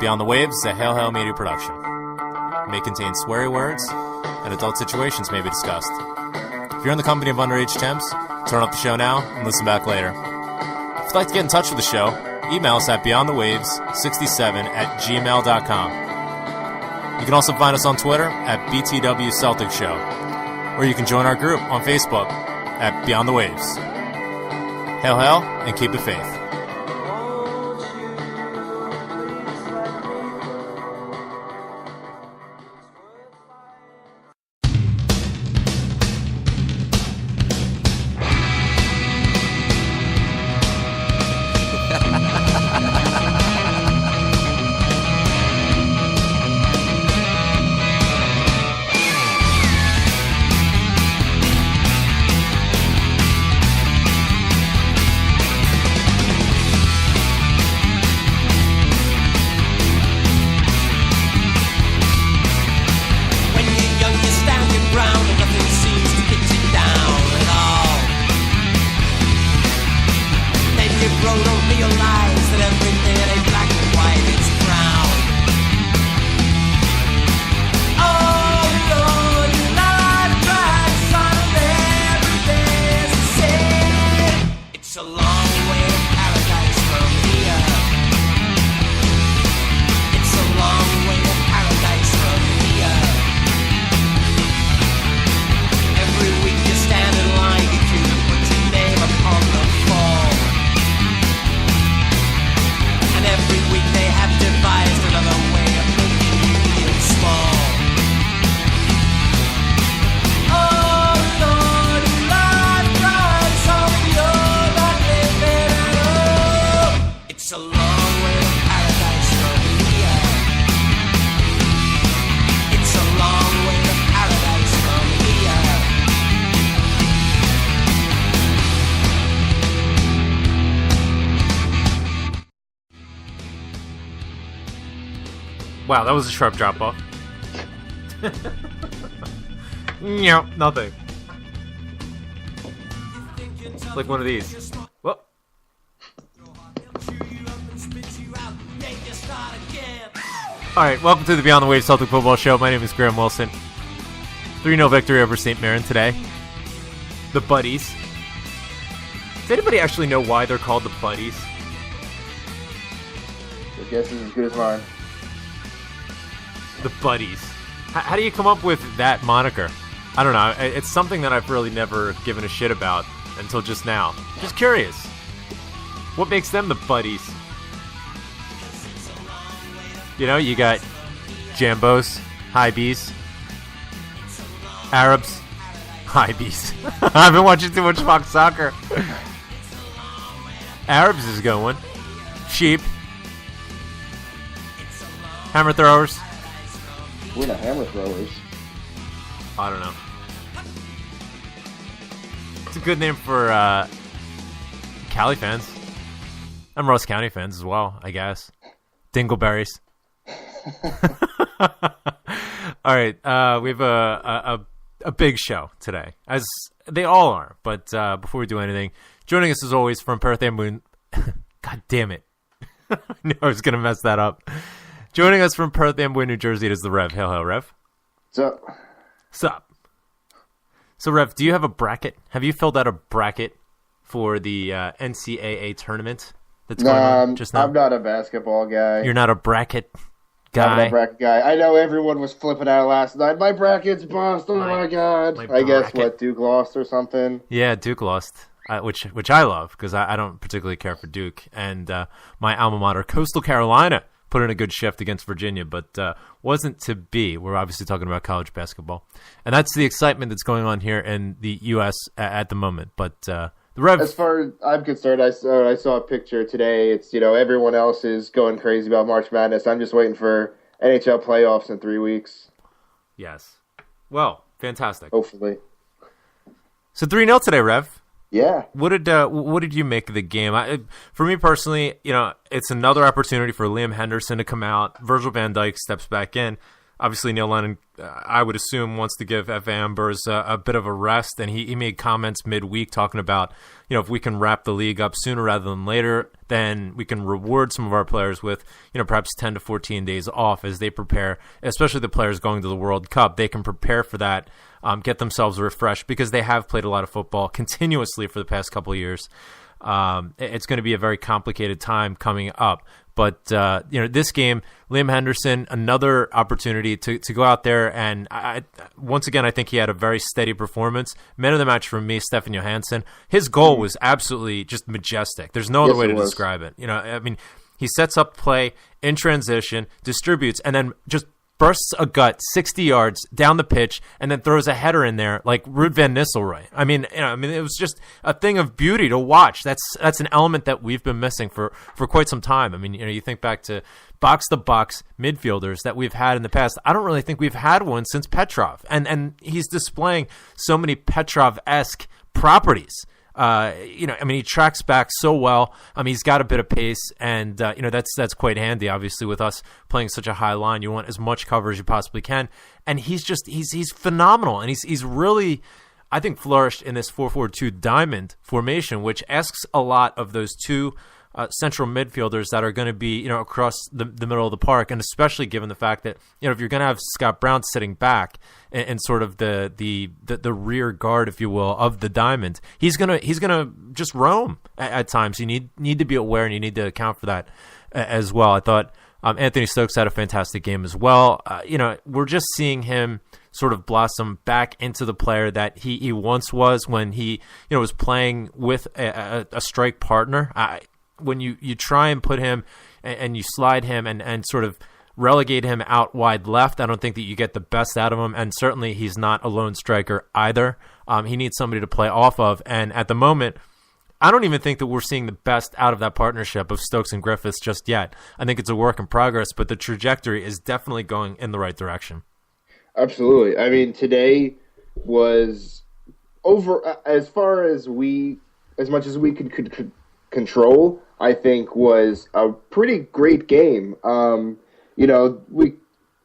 Beyond the Waves is a Hail Hail Media production. It may contain sweary words, and adult situations may be discussed. If you're in the company of underage temps, turn up the show now and listen back later. If you'd like to get in touch with the show, email us at beyondthewaves67@gmail.com. You can also find us on Twitter at BTW Celtic Show, or you can join our group on Facebook at Beyond the Waves. Hail, hail, and keep the faith. Wow, that was a sharp drop-off. No, nothing. Like one of these. Whoa. Alright, welcome to the Beyond the Waves Celtic Football Show. My name is Graham Wilson. 3-0 victory over St. Mirren today. The Buddies. Does anybody actually know why they're called the Buddies? Your guess is as good as mine. The Buddies. How do you come up with that moniker? I don't know. It's something that I've really never given a shit about until just now. Just curious. What makes them the Buddies? You know, you got Jambos, High Bees, Arabs, High Bees. I've been watching too much Fox Soccer. Arabs is going. Sheep. Hammer throwers. We're the hammer throwers. I don't know. It's a good name for Cali fans. And Ross County fans as well, I guess. Dingleberries. All right, we have a big show today, as they all are. But before we do anything, joining us as always from Perth Amboon. God damn it. I knew I was going to mess that up. Joining us from Perth Amboy, New Jersey, is the Rev. Hail, hail, Rev. What's up? What's up? So, Rev, do you have a bracket? Have you filled out a bracket for the NCAA tournament that's going on just now? I'm not a basketball guy. You're not a bracket guy? I'm not a bracket guy. I know everyone was flipping out last night. My bracket's bust. Oh, my God. I guess, what, Duke lost or something? Yeah, Duke lost, which I love because I don't particularly care for Duke. And my alma mater, Coastal Carolina, put in a good shift against Virginia, but wasn't to be. We're obviously talking about college basketball. And that's the excitement that's going on here in the U.S. At the moment. But the Rev... As far as I'm concerned, I saw a picture today. It's, everyone else is going crazy about March Madness. I'm just waiting for NHL playoffs in 3 weeks. Yes. Well, fantastic. Hopefully. So 3-0 today, Rev. Yeah. What did you make of the game? For me personally, it's another opportunity for Liam Henderson to come out. Virgil van Dijk steps back in. obviously Neil Lennon, I would assume, wants to give F. Ambers a bit of a rest, and he made comments midweek talking about, if we can wrap the league up sooner rather than later, then we can reward some of our players with, perhaps 10 to 14 days off as they prepare, especially the players going to the World Cup. They can prepare for that, get themselves refreshed, because they have played a lot of football continuously for the past couple of years. It's going to be a very complicated time coming up. But, this game, Liam Henderson, another opportunity to go out there. And once again, I think he had a very steady performance. Man of the match for me, Stefan Johansson. His goal was absolutely just majestic. There's no other way to describe it. He sets up play in transition, distributes, and then just bursts a gut 60 yards down the pitch, and then throws a header in there like Ruud van Nistelrooy. It was just a thing of beauty to watch. That's an element that we've been missing for quite some time. You think back to box-to-box midfielders that we've had in the past. I don't really think we've had one since Petrov, and he's displaying so many Petrov-esque properties. He tracks back so well. He's got a bit of pace, and that's quite handy. Obviously, with us playing such a high line, you want as much cover as you possibly can. And he's phenomenal, and he's really, I think, flourished in this 4-4-2 diamond formation, which asks a lot of those two central midfielders that are going to be across the middle of the park, and especially given the fact that if you're going to have Scott Brown sitting back in sort of the rear guard, if you will, of the diamond, he's gonna just roam at times. You need to be aware, and you need to account for that as well. I thought Anthony Stokes had a fantastic game as well. We're just seeing him sort of blossom back into the player that he once was when he was playing with a strike partner. When you try and put him and you slide him and sort of relegate him out wide left, I don't think that you get the best out of him, and certainly he's not a lone striker either. He needs somebody to play off of, and at the moment, I don't even think that we're seeing the best out of that partnership of Stokes and Griffiths just yet. I think it's a work in progress, but the trajectory is definitely going in the right direction. Absolutely. Today was over as much as we could control, I think, was a pretty great game. A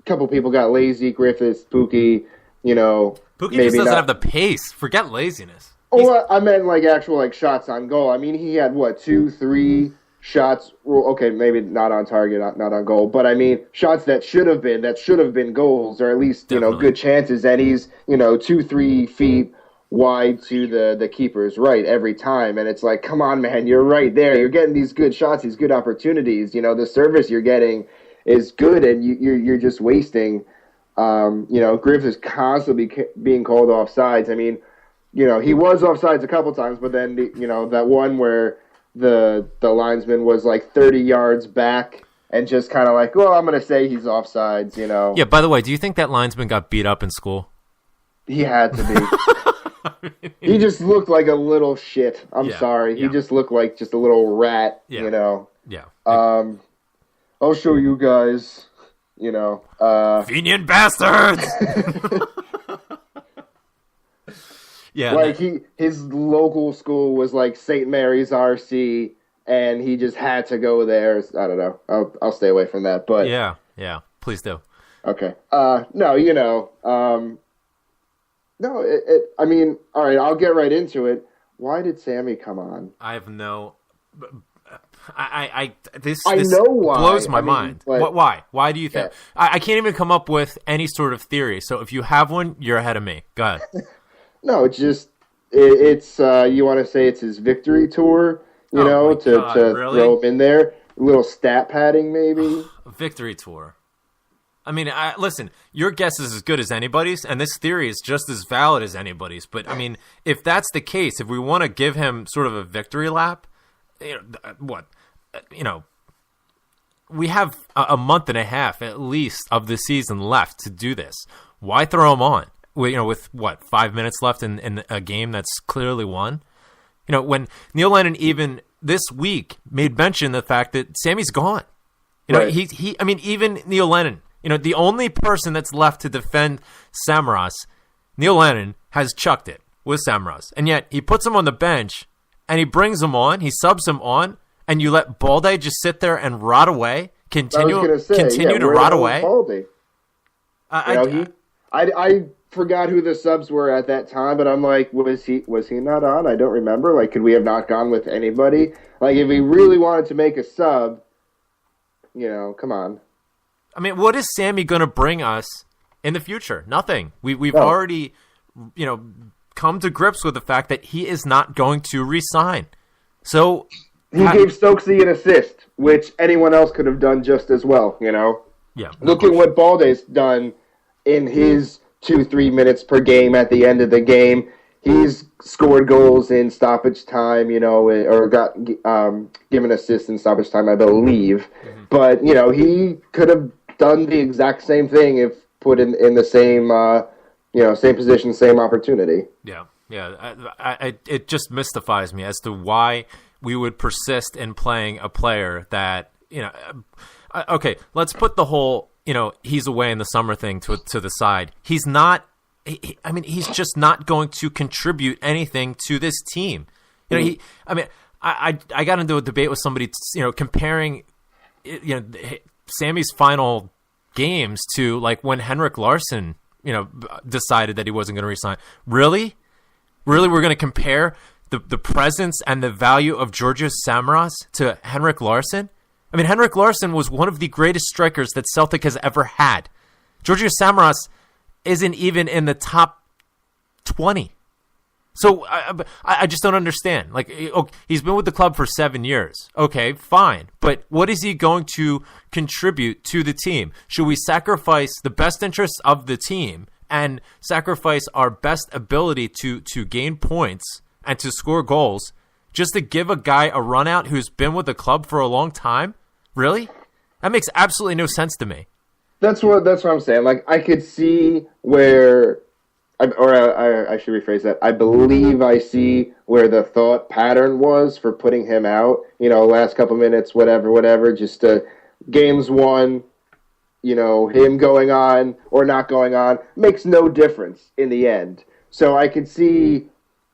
couple people got lazy. Griffiths, Pookie, Pookie just doesn't have the pace. Forget laziness. I meant actual shots on goal. He had 2, 3 shots. Well, okay, maybe not on target, not on goal, but shots that should have been goals, or at least good chances. And he's 2, 3 feet wide to the keeper's right every time, and it's like, come on, man, you're right there. You're getting these good shots, these good opportunities. The service you're getting is good, and you're just wasting. Griffiths is constantly being called offsides. He was offsides a couple times, but then that one where the linesman was 30 yards back and just kind of I'm going to say he's offsides. Yeah. By the way, do you think that linesman got beat up in school? He had to be. He just looked like a little shit. I'm sorry. Yeah. He just looked like just a little rat, Yeah. I'll show you guys, Convenient bastards! Yeah. His local school was St. Mary's RC, and he just had to go there. I don't know. I'll stay away from that, but... Yeah, please do. Okay. No, all right, I'll get right into it. Why did Sammy come on? I have no... This know why. Blows my mind. Why? Why do you think? Yeah. I can't even come up with any sort of theory. So if you have one, you're ahead of me. Go ahead. No, it's you want to say it's his victory tour, to really? throw him in there. A little stat padding, maybe. Victory tour. Listen, your guess is as good as anybody's, and this theory is just as valid as anybody's. But, if that's the case, if we want to give him sort of a victory lap, we have a month and a half at least of the season left to do this. Why throw him on? With 5 minutes left in a game that's clearly won? When Neil Lennon even this week made mention of the fact that Sammy's gone. Right. Even Neil Lennon, the only person that's left to defend Samaras, Neil Lennon, has chucked it with Samaras. And yet he puts him on the bench and he brings him on, he subs him on, and you let Balde just sit there and rot away? Continue to rot away? Balde? I forgot who the subs were at that time, but I'm like, was he not on? I don't remember. Like, could we have not gone with anybody? Like, if we really wanted to make a sub, come on. I mean, what is Sammy going to bring us in the future? Nothing. We've already, come to grips with the fact that he is not going to resign. So he gave Stokesy an assist, which anyone else could have done just as well. Yeah. Look at what Balde's done in his 2-3 minutes per game at the end of the game. He's scored goals in stoppage time, or got given assists in stoppage time, I believe. Mm-hmm. But he could have done the exact same thing if put in the same same position, same opportunity. Yeah. It just mystifies me as to why we would persist in playing a player that okay, let's put the whole he's away in the summer thing to the side. He's not. He's just not going to contribute anything to this team. I got into a debate with somebody, comparing, Sammy's final games to like when Henrik Larsson, decided that he wasn't going to resign. Really, we're going to compare the presence and the value of Georgios Samaras to Henrik Larsson? I mean, Henrik Larsson was one of the greatest strikers that Celtic has ever had. Georgios Samaras isn't even in the top 20. So I just don't understand. Like, he's been with the club for 7 years. Okay, fine. But what is he going to contribute to the team? Should we sacrifice the best interests of the team and sacrifice our best ability to gain points and to score goals just to give a guy a run out who's been with the club for a long time? Really? That makes absolutely no sense to me. That's what I'm saying. Like, I could see where, I should rephrase that. I believe I see where the thought pattern was for putting him out. Last couple minutes, whatever. Just games won. Him going on or not going on makes no difference in the end. So I could see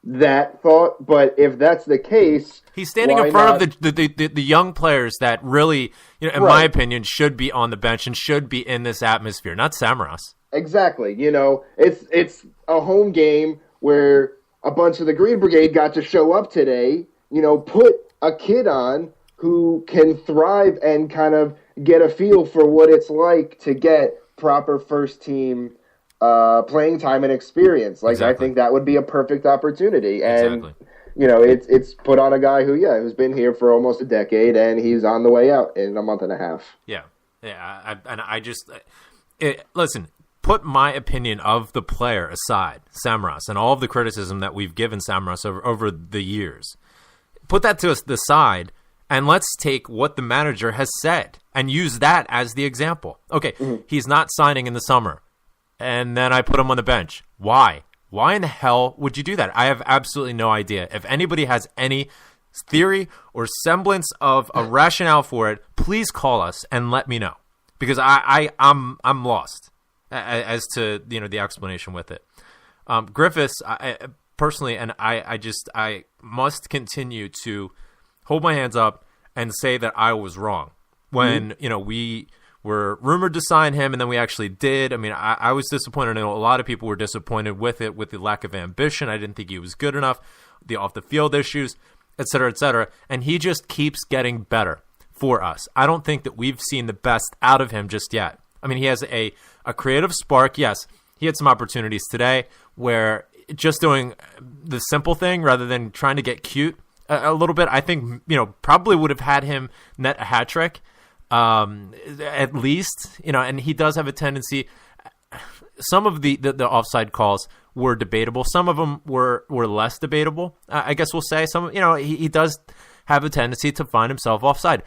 that thought, but if that's the case, he's standing in front of the young players that really, in my opinion, should be on the bench and should be in this atmosphere, not Samaras. Exactly. It's a home game where a bunch of the Green Brigade got to show up today. Put a kid on who can thrive and kind of get a feel for what it's like to get proper first team playing time and experience. Like, exactly. I think that would be a perfect opportunity. And, it's put on a guy who's been here for almost a decade, and he's on the way out in a month and a half. Yeah. Listen, put my opinion of the player aside, Samaras, and all of the criticism that we've given Samaras over the years. Put that to the side, and let's take what the manager has said and use that as the example. Okay, He's not signing in the summer. And then I put him on the bench. Why? Why in the hell would you do that? I have absolutely no idea. If anybody has any theory or semblance of a rationale for it, please call us and let me know, because I'm lost as to the explanation with it. Griffiths, I personally, and I must continue to hold my hands up and say that I was wrong when we were rumored to sign him, and then we actually did. I mean, I was disappointed. I know a lot of people were disappointed with it, with the lack of ambition. I didn't think he was good enough, the off-the-field issues, et cetera, and he just keeps getting better for us. I don't think that we've seen the best out of him just yet. I mean, he has a creative spark. Yes, he had some opportunities today where just doing the simple thing rather than trying to get cute a little bit, I think, probably would have had him net a hat trick. At least, and he does have a tendency. Some of the offside calls were debatable. Some of them were less debatable. I guess we'll say some. He does have a tendency to find himself offside,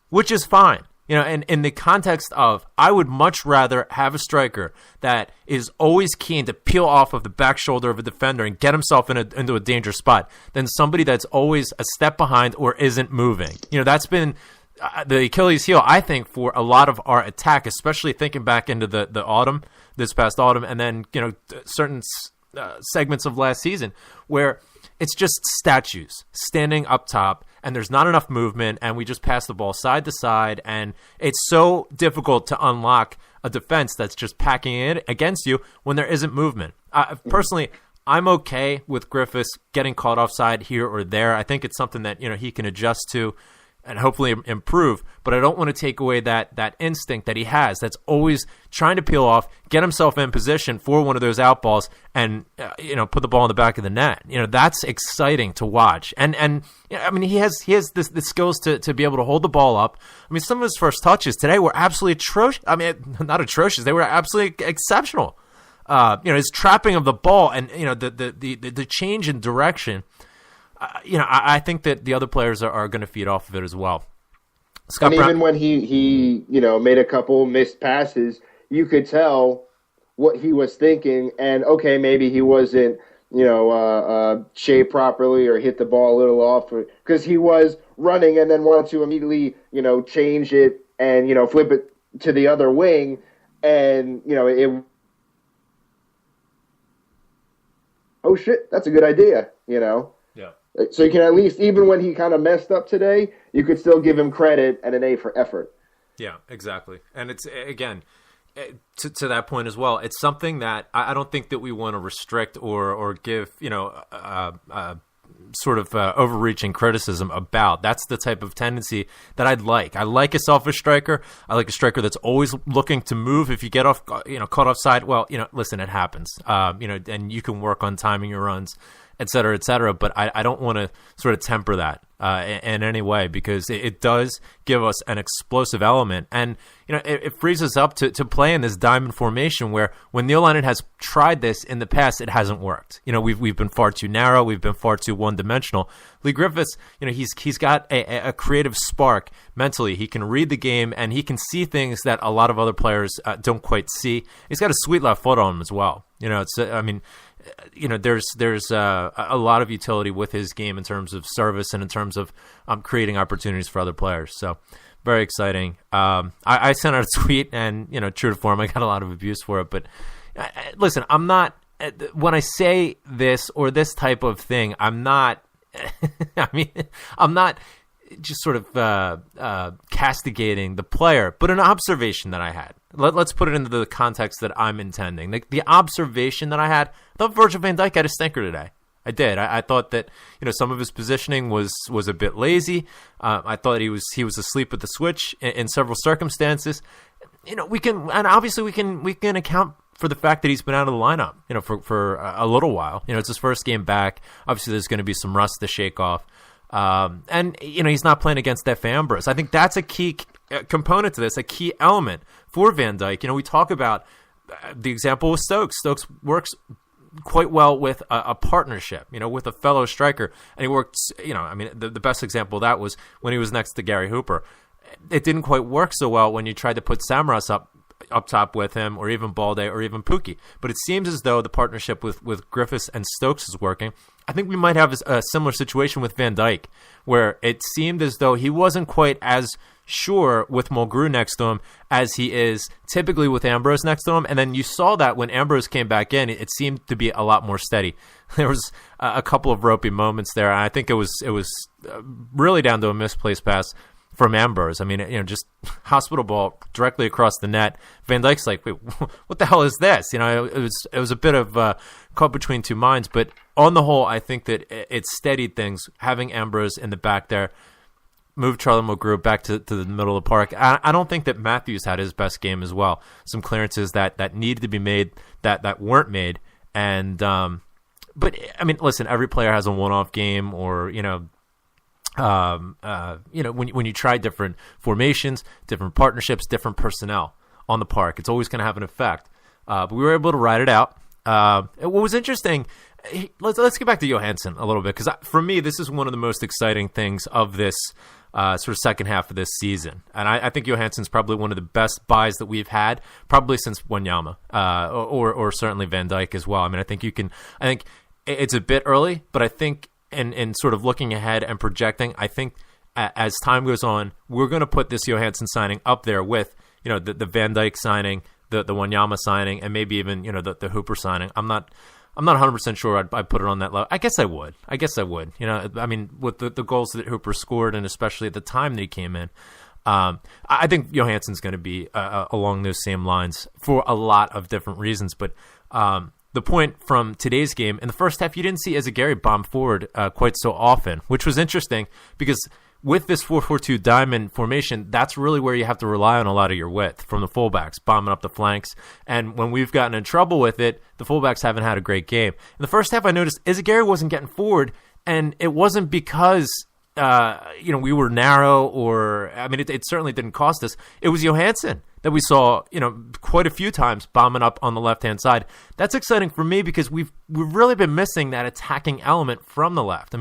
which is fine. And in the context of, I would much rather have a striker that is always keen to peel off of the back shoulder of a defender and get himself into a dangerous spot than somebody that's always a step behind or isn't moving. That's been the Achilles heel, I think, for a lot of our attack, especially thinking back into the autumn, this past autumn, and then certain segments of last season where it's just statues standing up top and there's not enough movement and we just pass the ball side to side, and it's so difficult to unlock a defense that's just packing it against you when there isn't movement. Personally, I'm okay with Griffiths getting caught offside here or there. I think it's something that he can adjust to and hopefully improve, but I don't want to take away that instinct that he has that's always trying to peel off, get himself in position for one of those out balls and put the ball in the back of the net. That's exciting to watch. And I mean, he has the skills to be able to hold the ball up. I mean, some of his first touches today were absolutely atrocious. I mean, not atrocious. They were absolutely exceptional. His trapping of the ball and the change in direction. I think that the other players are going to feed off of it as well. Scott Brown, even when he made a couple missed passes, you could tell what he was thinking. And okay, maybe he wasn't shaped properly or hit the ball a little off because he was running and then wanted to immediately change it and flip it to the other wing, and it. Oh shit, that's a good idea, Yeah. So you can at least, even when he kind of messed up today, you could still give him credit and an A for effort. Yeah, exactly. And it's, again, to that point as well, it's something that I don't think that we want to restrict or give, sort of overreaching criticism about. That's the type of tendency that I'd like. I like a selfish striker. I like a striker that's always looking to move. If you get off, caught offside, well, listen, it happens. And you can work on timing your runs, et cetera, et cetera. But I don't want to sort of temper that in any way, because it does give us an explosive element. And, it frees us up to play in this diamond formation where when Neil Lennon has tried this in the past, it hasn't worked. We've been far too narrow. We've been far too one-dimensional. Lee Griffiths, he's got a creative spark mentally. He can read the game, and he can see things that a lot of other players don't quite see. He's got a sweet left foot on him as well. There's a lot of utility with his game in terms of service and in terms of creating opportunities for other players. So very exciting. I sent out a tweet, and true to form, I got a lot of abuse for it. But listen, I'm not. When I say this or this type of thing, I'm not. I'm not just sort of castigating the player, but an observation that I had. Let's put it into the context that I'm intending. The observation that I had, I thought Virgil van Dijk had a stinker today. I did. I thought that some of his positioning was a bit lazy. I thought he was asleep at the switch in several circumstances. We can account for the fact that he's been out of the lineup, for a little while. It's his first game back. Obviously, there's going to be some rust to shake off. And he's not playing against Efe Ambrose. I think that's a key component to this, a key element for Van Dijk. We talk about the example with Stokes. Stokes works quite well with a partnership, with a fellow striker. And he worked, the best example of that was when he was next to Gary Hooper. It didn't quite work so well when you tried to put Samaras up top with him, or even Balde, or even Pukki. But it seems as though the partnership with Griffiths and Stokes is working. I think we might have a similar situation with Van Dijk, where it seemed as though he wasn't quite as sure with Mulgrew next to him as he is typically with Ambrose next to him. And then you saw that when Ambrose came back in, it seemed to be a lot more steady. There was a couple of ropey moments there. And I think it was really down to a misplaced pass from Ambrose. I mean, just hospital ball directly across the net. Van Dijk's like, wait, what the hell is this? It was a bit of caught between two minds. But on the whole, I think that it steadied things, having Ambrose in the back there, moved Charlie Mulgrew back to the middle of the park. I don't think that Matthews had his best game as well. Some clearances that needed to be made that weren't made. And but I mean, listen, every player has a one-off game, or when you try different formations, different partnerships, different personnel on the park, it's always going to have an effect. But we were able to ride it out. What was interesting, let's get back to Johansson a little bit, because for me, this is one of the most exciting things of this sort of second half of this season. And I think Johansson's probably one of the best buys that we've had, probably since Wanyama, or certainly Van Dijk as well. I mean, I think it's a bit early, but I think in sort of looking ahead and projecting, I think as time goes on, we're going to put this Johansson signing up there with, the Van Dijk signing, the Wanyama signing, and maybe even, the Hooper signing. I'm not 100% sure I'd put it on that level. I guess I would. I mean, with the goals that Hooper scored, and especially at the time that he came in. I think Johansson's going to be along those same lines for a lot of different reasons. But the point from today's game, in the first half, you didn't see Ezagari bomb forward quite so often, which was interesting because with this 4-4-2 diamond formation, that's really where you have to rely on a lot of your width from the fullbacks, bombing up the flanks. And when we've gotten in trouble with it, the fullbacks haven't had a great game. In the first half, I noticed Ezagari wasn't getting forward, and it wasn't because we were narrow, or it certainly didn't cost us. It was Johansson that we saw, quite a few times bombing up on the left-hand side. That's exciting for me because we've really been missing that attacking element from the left.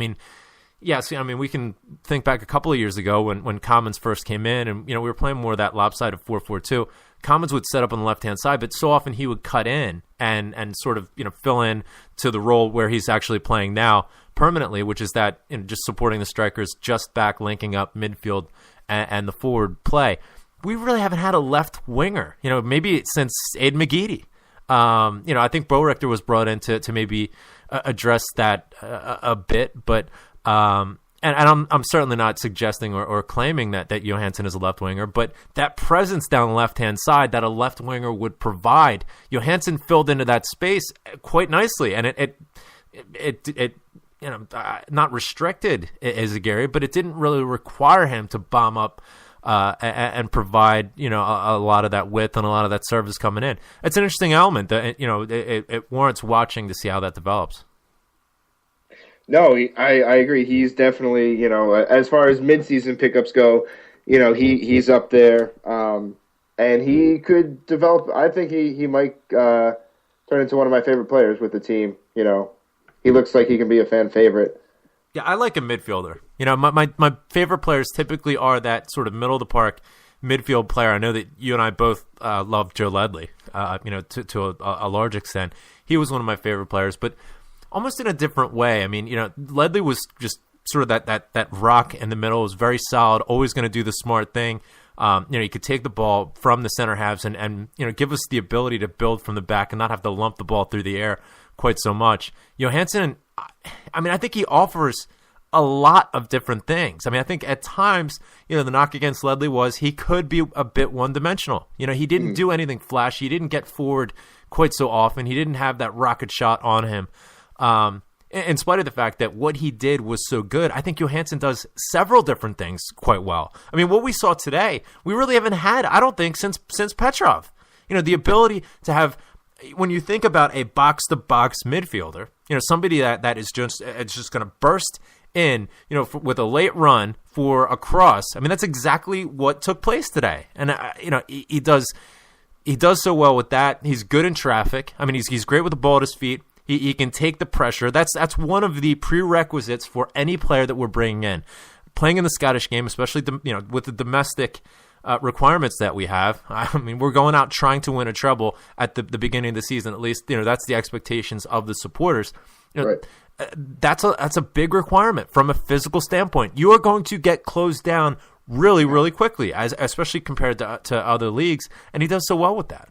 Yes, we can think back a couple of years ago when Commons first came in, and we were playing more of that lopsided 4-4-2. Commons would set up on the left-hand side, but so often he would cut in and sort of fill in to the role where he's actually playing now permanently, which is that just supporting the strikers, just back linking up midfield and the forward play. We really haven't had a left winger, maybe since Aiden McGeady. I think Bo Richter was brought in to maybe address that a bit, but and I'm certainly not suggesting or claiming that Johansson is a left winger, but that presence down the left-hand side that a left winger would provide, Johansson filled into that space quite nicely, and it not restricted Ezagari, but it didn't really require him to bomb up and provide a lot of that width and a lot of that service coming in. It's an interesting element that it warrants watching to see how that develops. No, I agree. He's definitely, as far as mid-season pickups go, he's up there, and he could develop. I think he might turn into one of my favorite players with the team. He looks like he can be a fan favorite. Yeah, I like a midfielder. My favorite players typically are that sort of middle of the park midfield player. I know that you and I both love Joe Ledley, to a large extent. He was one of my favorite players, but almost in a different way. Ledley was just sort of that rock in the middle. Was very solid, always going to do the smart thing. He could take the ball from the center halves and give us the ability to build from the back and not have to lump the ball through the air quite so much. Johansson, I think he offers a lot of different things. I think at times, the knock against Ledley was he could be a bit one-dimensional. He didn't do anything flashy. He didn't get forward quite so often. He didn't have that rocket shot on him. In spite of the fact that what he did was so good, I think Johansson does several different things quite well. What we saw today, we really haven't had, I don't think, since Petrov. The ability to have, when you think about a box-to-box midfielder, somebody that is just going to burst in, with a late run for a cross. That's exactly what took place today. And, he does so well with that. He's good in traffic. He's great with the ball at his feet. He can take the pressure. That's one of the prerequisites for any player that we're bringing in. Playing in the Scottish game, especially with the domestic requirements that we have. We're going out trying to win a treble at the beginning of the season. At least that's the expectations of the supporters. Right. That's a big requirement from a physical standpoint. You are going to get closed down really, really quickly, especially compared to other leagues, and he does so well with that.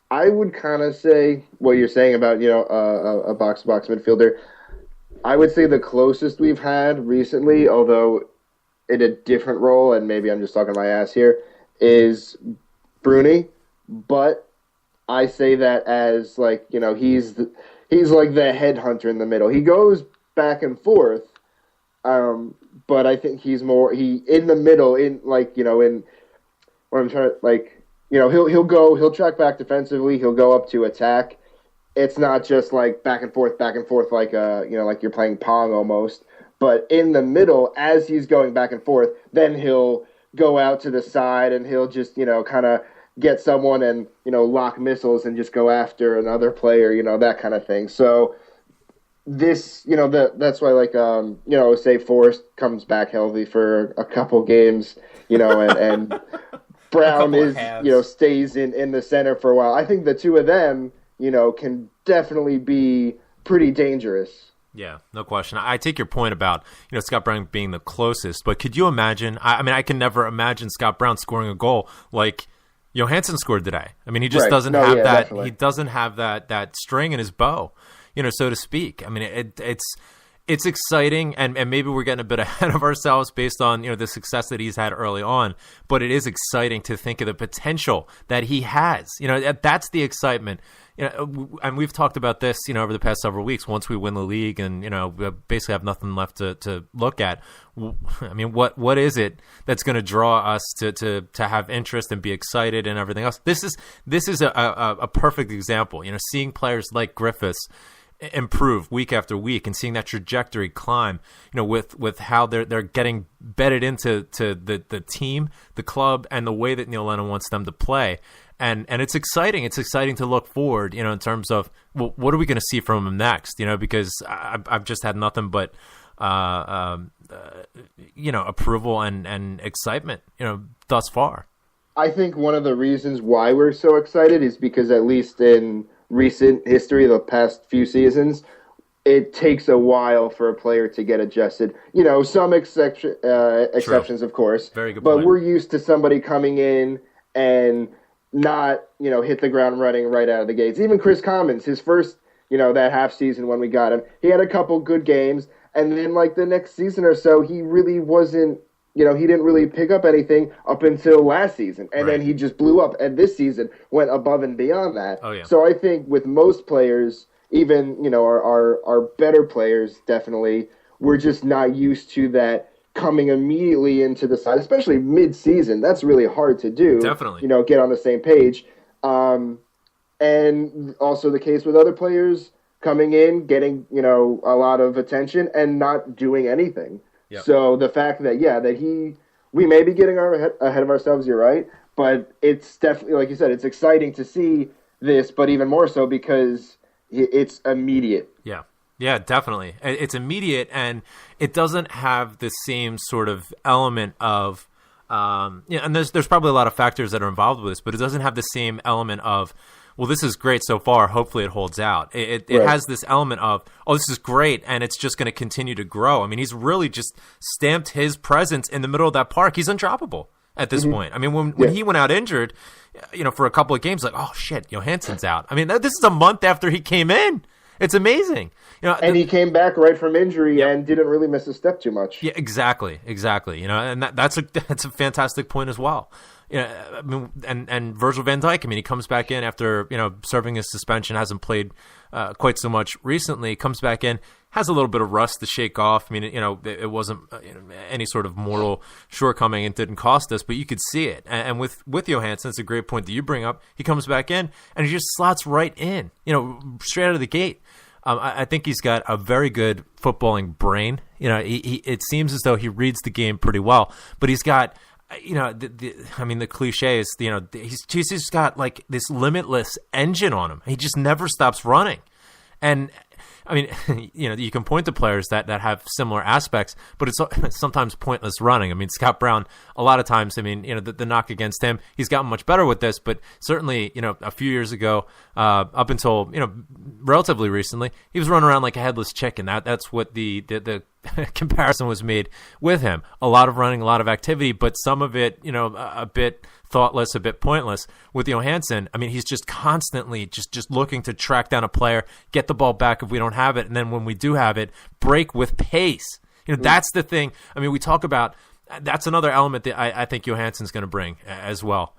I would kind of say what you're saying about, a box-to-box midfielder. I would say the closest we've had recently, although in a different role, and maybe I'm just talking my ass here, is Bruni. But I say that as, he's like the headhunter in the middle. He goes back and forth, but I think he's more, in the middle, in what I'm trying to, he'll track back defensively. He'll go up to attack. It's not just back and forth, like you're playing Pong almost. But in the middle, as he's going back and forth, then he'll go out to the side and he'll just kind of get someone and lock missiles and just go after another player, that kind of thing. So this, that's why say Forrest comes back healthy for a couple games, and Brown is, stays in the center for a while. I think the two of them, can definitely be pretty dangerous. Yeah, no question. I take your point about, Scott Brown being the closest, but could you imagine, I can never imagine Scott Brown scoring a goal like Johansson scored today. He just doesn't have that, definitely. He doesn't have that string in his bow, so to speak. it's exciting, and maybe we're getting a bit ahead of ourselves based on the success that he's had early on. But it is exciting to think of the potential that he has. That's the excitement. And we've talked about this, over the past several weeks. Once we win the league, and we basically have nothing left to look at. I mean, what is it that's going to draw us to have interest and be excited and everything else? This is a perfect example. Seeing players like Griffiths improve week after week and seeing that trajectory climb, with how they're getting bedded into the team, the club, and the way that Neil Lennon wants them to play. And it's exciting. It's exciting to look forward, in terms of, well, what are we going to see from him next? Because I've just had nothing but, approval and excitement, thus far. I think one of the reasons why we're so excited is because, at least in recent history, the past few seasons, it takes a while for a player to get adjusted. Some exceptions, of course. Very good point. But we're used to somebody coming in and not, hit the ground running right out of the gates. Even Chris Commons, his first, that half season when we got him, he had a couple good games, and then the next season or so, he really wasn't, he didn't really pick up anything up until last season, and then he just blew up. And this season went above and beyond that. Oh, yeah. So I think with most players, even our better players, definitely, we're just not used to that coming immediately into the side, especially mid-season. That's really hard to do. Definitely. Get on the same page. And also the case with other players coming in, getting, a lot of attention and not doing anything. Yep. So the fact that, we may be getting ahead of ourselves, you're right, but it's definitely, like you said, it's exciting to see this, but even more so because it's immediate. Yeah. Yeah, definitely. It's immediate, and it doesn't have the same sort of element of, and there's probably a lot of factors that are involved with this, but it doesn't have the same element of, well, this is great so far, hopefully it holds out. It has this element of, oh, this is great, and it's just going to continue to grow. I mean, he's really just stamped his presence in the middle of that park. He's undroppable at this point. I mean, when he went out injured, for a couple of games, oh, shit, Johansson's out. I mean, this is a month after he came in. It's amazing. And he came back right from injury and didn't really miss a step too much. Yeah, exactly. And that's a fantastic point as well. I mean, and Virgil van Dijk, I mean, he comes back in after, serving his suspension, hasn't played quite so much recently, comes back in, has a little bit of rust to shake off. I mean, it wasn't any sort of mortal shortcoming and didn't cost us, but you could see it. And with Johansson, it's a great point that you bring up. He comes back in and he just slots right in, straight out of the gate. I think he's got a very good footballing brain. It seems as though he reads the game pretty well, but he's got, the cliche is, he's just got this limitless engine on him. He just never stops running. And I mean, you can point to players that have similar aspects, but it's sometimes pointless running. I mean, Scott Brown, a lot of times, I mean, the knock against him, he's gotten much better with this, but certainly, a few years ago, up until, relatively recently, he was running around like a headless chicken. That's what the comparison was made with him. A lot of running, a lot of activity, but some of it, a bit thoughtless, a bit pointless. With Johansson, I mean, he's just constantly just looking to track down a player, get the ball back if we don't have it, and then when we do have it, break with pace. That's the thing. I mean, we talk about, that's another element that I think Johansson's going to bring as well.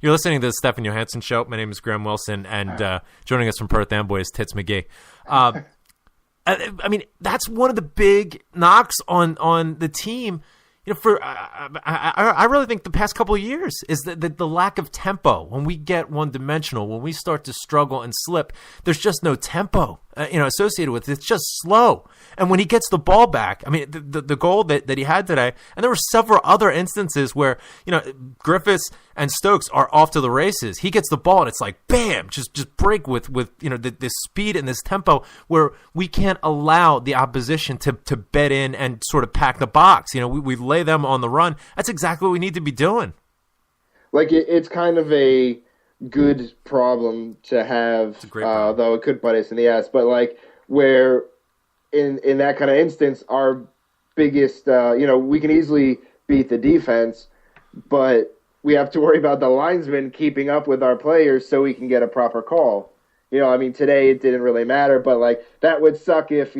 You're listening to the Stephen Johansson Show. My name is Graham Wilson, and joining us from Perth Amboy is Tits McGee. I mean, that's one of the big knocks on the team. I really think the past couple of years is the lack of tempo. When we get one-dimensional, when we start to struggle and slip, there's just no tempo, associated with it. It's just slow. And when he gets the ball back, I mean, the goal that he had today, and there were several other instances where, Griffiths and Stokes are off to the races. He gets the ball and it's like, bam, just break with this speed and this tempo where we can't allow the opposition to bed in and sort of pack the box. We lay them on the run. That's exactly what we need to be doing. It's kind of a good problem to have, it's a great problem. Though it could bite us in the ass. But where in that kind of instance, our biggest, we can easily beat the defense, but we have to worry about the linesmen keeping up with our players so we can get a proper call. Today it didn't really matter, but that would suck if,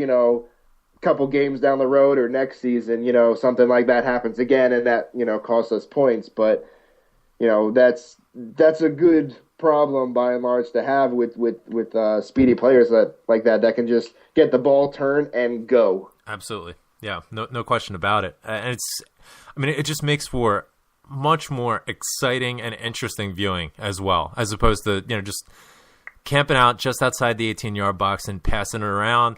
couple games down the road or next season, something like that happens again, and that costs us points. But that's a good problem by and large to have with speedy players that can just get the ball, turn, and go. Absolutely, yeah, no question about it. And it just makes for much more exciting and interesting viewing as well, as opposed to just camping out just outside the 18-yard box and passing it around.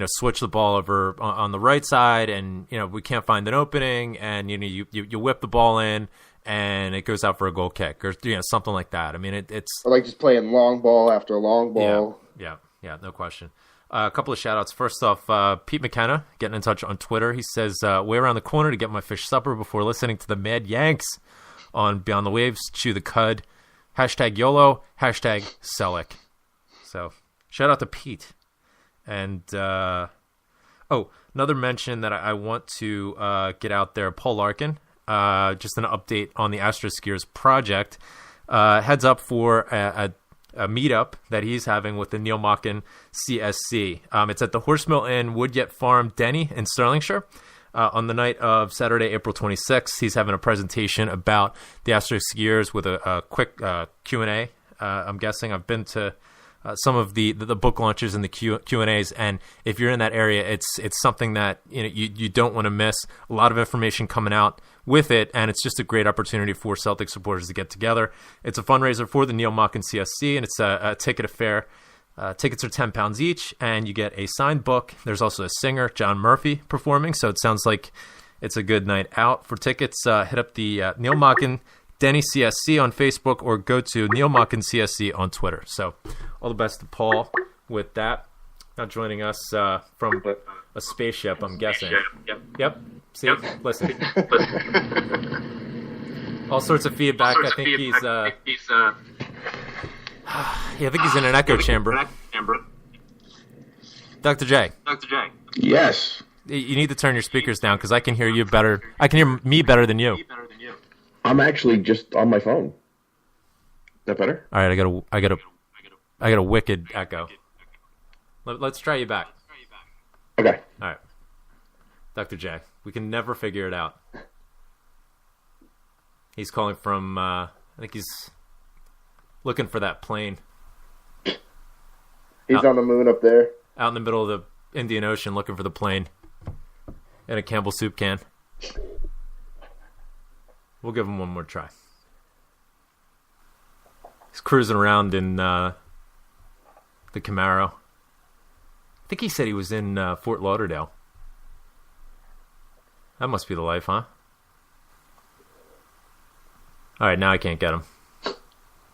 Switch the ball over on the right side, and we can't find an opening, and you whip the ball in, and it goes out for a goal kick or something like that. I mean, it's or like just playing long ball after long ball. Yeah, no question. A couple of shout outs. First off, Pete McKenna getting in touch on Twitter. He says, way around the corner to get my fish supper before listening to the Mad Yanks on Beyond the Waves. Chew the cud. Hashtag YOLO. Hashtag Selleck. So shout out to Pete. And another mention that I want to get out there. Paul Larkin, just an update on the Astro Skiers project. Heads up for a meetup that he's having with the Neil Mockin CSC. It's at the Horsemill Inn, Woodgate Farm, Denny in Stirlingshire. On the night of Saturday, April 26th, he's having a presentation about the Astro Skiers with a quick Q&A. I'm guessing I've been to some of the book launches and the Q&As, and if you're in that area, it's something that you don't want to miss. A lot of information coming out with it, and it's just a great opportunity for Celtic supporters to get together. It's a fundraiser for the Neil Mockin CSC, and it's a ticket affair. Tickets are £10 each, and you get a signed book. There's also a singer, John Murphy, performing, so it sounds like it's a good night out. For tickets, hit up the Neil Mockin Denny CSC on Facebook, or go to Neil Mockin CSC on Twitter. So all the best to Paul with that. Now joining us from a spaceship, I'm guessing. Yep. See? Yep. Listen. All sorts of feedback. I think he's I think he's in an echo chamber. Dr. J. Yes. You need to turn your speakers down because I can hear you better. I can hear me better than you. I'm actually just on my phone. Is that better? All right, I got a wicked echo. Let's try you back. Okay. All right. Dr. J, we can never figure it out. He's calling from, I think he's looking for that plane. He's on the moon up there. Out in the middle of the Indian Ocean looking for the plane in a Campbell soup can. We'll give him one more try. He's cruising around in the Camaro. I think he said he was in Fort Lauderdale. That must be the life, huh? All right, now I can't get him.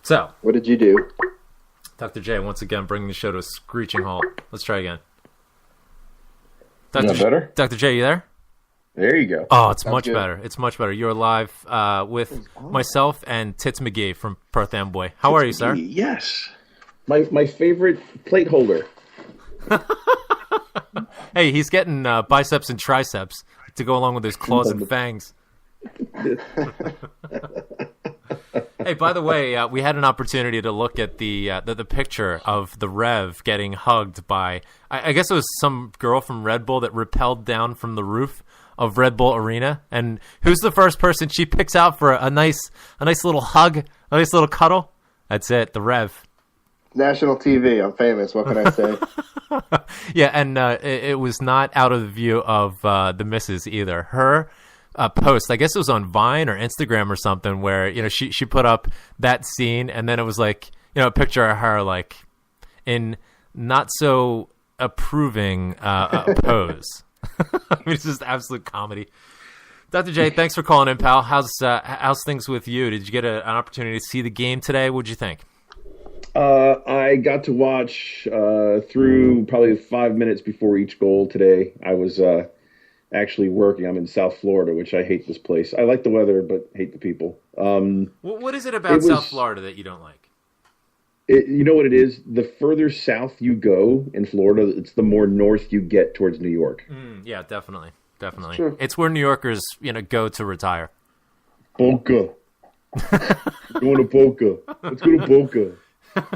So, what did you do? Dr. J, once again, bringing the show to a screeching halt. Let's try again. Is that better? Dr. J, you there? There you go. Oh, it's much better. It's much better. You're live with myself and Tits McGee from Perth Amboy. How are you, sir? Yes. My favorite plate holder. Hey, he's getting biceps and triceps to go along with his claws and fangs. Hey, by the way, we had an opportunity to look at the picture of the Rev getting hugged by, I guess it was some girl from Red Bull that rappelled down from the roof of Red Bull Arena. And who's the first person she picks out for a nice little hug, a nice little cuddle? That's it, the Rev. National TV. I'm famous. What can I say? Yeah, and it was not out of the view of the missus either. Her post, I guess it was on Vine or Instagram or something, where she put up that scene, and then it was like a picture of her like in not so approving pose. I mean, it's just absolute comedy. Dr. J, thanks for calling in, pal. How's things with you? Did you get an opportunity to see the game today? What'd you think? I got to watch through probably 5 minutes before each goal today. I was actually working. I'm in South Florida, which I hate this place. I like the weather, but hate the people. What is it about South Florida that you don't like? You know what it is? The further south you go in Florida, it's the more north you get towards New York. Yeah, definitely. Sure. It's where New Yorkers, go to retire. Boca. Going to Boca. Let's go to Boca.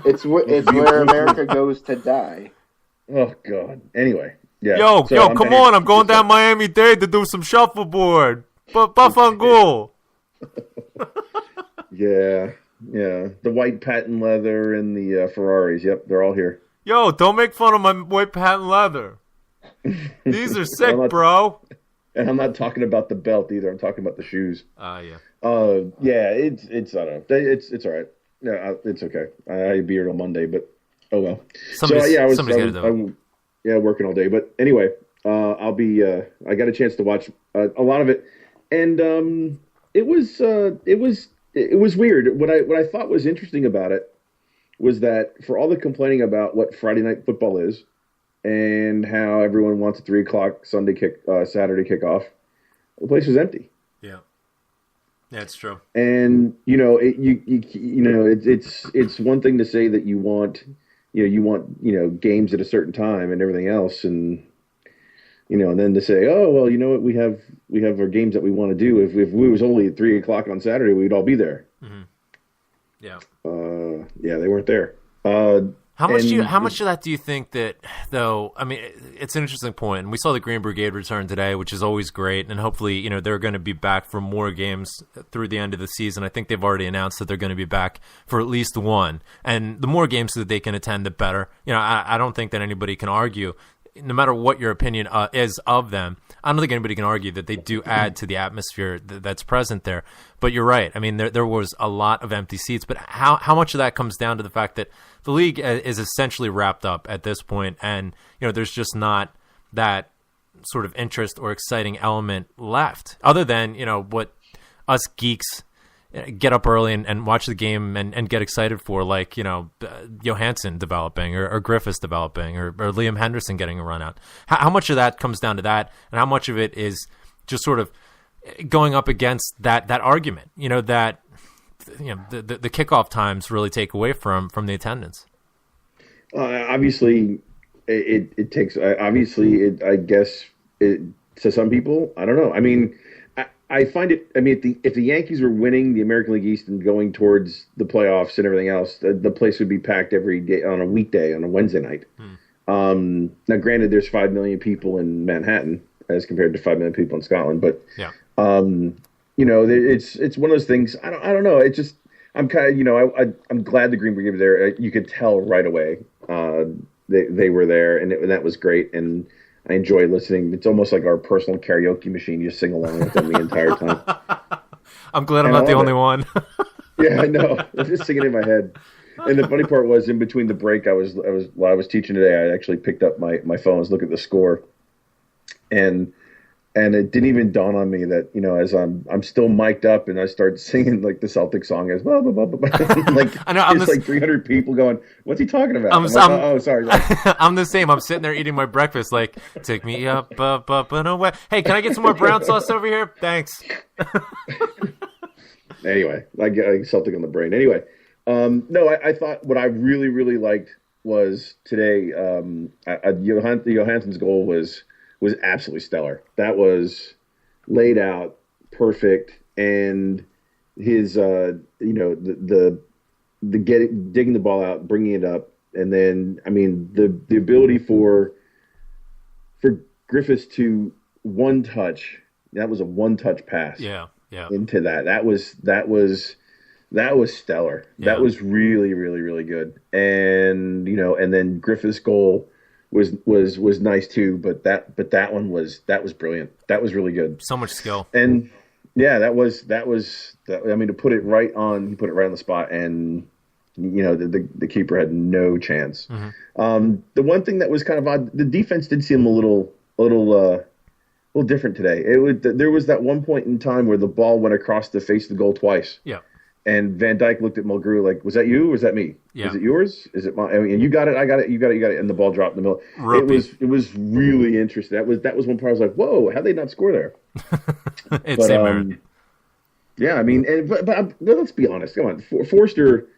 It's where America goes to die. Oh, God. Anyway, Yeah. Yo, So I'm come down on! I'm going down Miami-Dade to do some shuffleboard. Buffalo. Yeah. The white patent leather and the Ferraris. Yep, they're all here. Yo, don't make fun of my white patent leather. These are sick, bro. And I'm not talking about the belt either. I'm talking about the shoes. Yeah. Yeah. It's I don't know. It's all right. Yeah, it's okay. I be here till Monday, but oh well. Somebody's got to do it. Working all day. But anyway, I'll be. I got a chance to watch a lot of it, and it was weird. What I thought was interesting about it was that for all the complaining about what Friday night football is, and how everyone wants a 3:00 Saturday kickoff, the place was empty. Yeah. Yeah, it's true. And it's one thing to say that you want games at a certain time and everything else, and and then to say, oh well, you know what, we have our games that we want to do. If we was only at 3:00 on Saturday, we'd all be there. Mm-hmm. Yeah. Yeah, they weren't there. How much of that do you think that, though? I mean, it's an interesting point. And we saw the Green Brigade return today, which is always great. And hopefully, they're going to be back for more games through the end of the season. I think they've already announced that they're going to be back for at least one. And the more games that they can attend, the better. I don't think that anybody can argue, no matter what your opinion is of them. I don't think anybody can argue that they do add to the atmosphere that's present there. But you're right. I mean, there was a lot of empty seats. But how much of that comes down to the fact that the league is essentially wrapped up at this point, and there's just not that sort of interest or exciting element left, other than what us geeks get up early and watch the game and get excited for, like Johansson developing or Griffiths developing or Liam Henderson getting a run out. How much of that comes down to that, and how much of it is just sort of going up against that argument? That the kickoff times really take away from the attendance. Obviously, it takes. Obviously, I guess to some people, I don't know. I mean, I find it. I mean, if the Yankees were winning the American League East and going towards the playoffs and everything else, the place would be packed every day on a weekday, on a Wednesday night. Now, granted, there's 5 million people in Manhattan as compared to 5 million people in Scotland, but yeah. It's one of those things. I don't know. It just, I'm kind of, I'm glad the Green Brigade was there. You could tell right away they were there, and that was great. And I enjoy listening. It's almost like our personal karaoke machine. You sing along with them the entire time. I'm glad I'm not the only one. Yeah, I know. I was just singing in my head. And the funny part was, in between the break, while I was teaching today, I actually picked up my phone, was looking at the score, and it didn't even dawn on me that as I'm still mic'd up and I start singing like the Celtic song as blah blah blah blah, like I know, it's like 300 people going, "What's he talking about?" Oh, sorry. I'm the same. I'm sitting there eating my breakfast, like, take me up and away. Hey, can I get some more brown sauce over here? Thanks. Anyway, I get Celtic on the brain. Anyway, no, I thought what I really really liked was today. Johansson's goal was absolutely stellar. That was laid out perfect, and his digging the ball out, bringing it up, and then the ability for Griffiths to one touch. That was a one touch pass. Yeah. Into that. That was stellar. Yeah. That was really really really good. And and then Griffiths' goal was nice too, but that one was brilliant. That was really good. So much skill. And yeah, that was I mean, to put it right on, he put it right on the spot, and the keeper had no chance. Mm-hmm. The one thing that was kind of odd, the defense did seem a little different today. There was that one point in time where the ball went across the face of the goal twice. Yeah. And Van Dyke looked at Mulgrew like, "Was that you or was that me? Yeah. Is it yours? Is it mine? I mean, and you got it, I got it, you got it, and the ball dropped in the middle." Ropey. It was really interesting. That was one part I was like, "Whoa, how'd they not score there?" It's merit. Yeah, I mean, but let's be honest. Come on, Forster,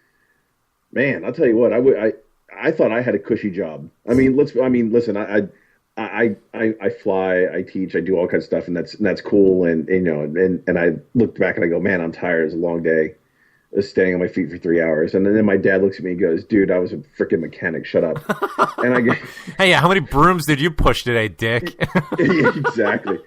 man, I'll tell you what, I thought I had a cushy job. Listen, I fly, I teach, I do all kinds of stuff, and that's cool. And I looked back and I go, man, I'm tired. It was a long day. staying on my feet for 3 hours. And then my dad looks at me and goes, dude, I was a freaking mechanic. Shut up. And I go, hey, how many brooms did you push today, Dick? yeah, exactly.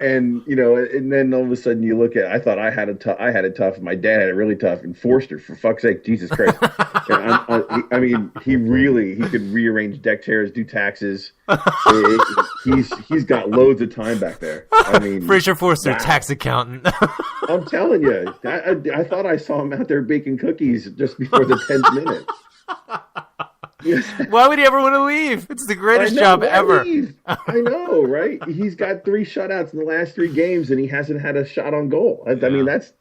And, you know, and then all of a sudden you look at, I thought I had it tough. And my dad had it really tough. And Forster, for fuck's sake, Jesus Christ. I mean, he could rearrange deck chairs, do taxes. He's got loads of time back there. I mean, Fraser Forster, wow. Tax accountant. I'm telling you, I thought I saw him out there baking cookies just before the 10th minute. Yes. Why would he ever want to leave? It's the greatest job ever. I know, right? He's got 3 shutouts in the last 3 games, and he hasn't had a shot on goal. I mean, that's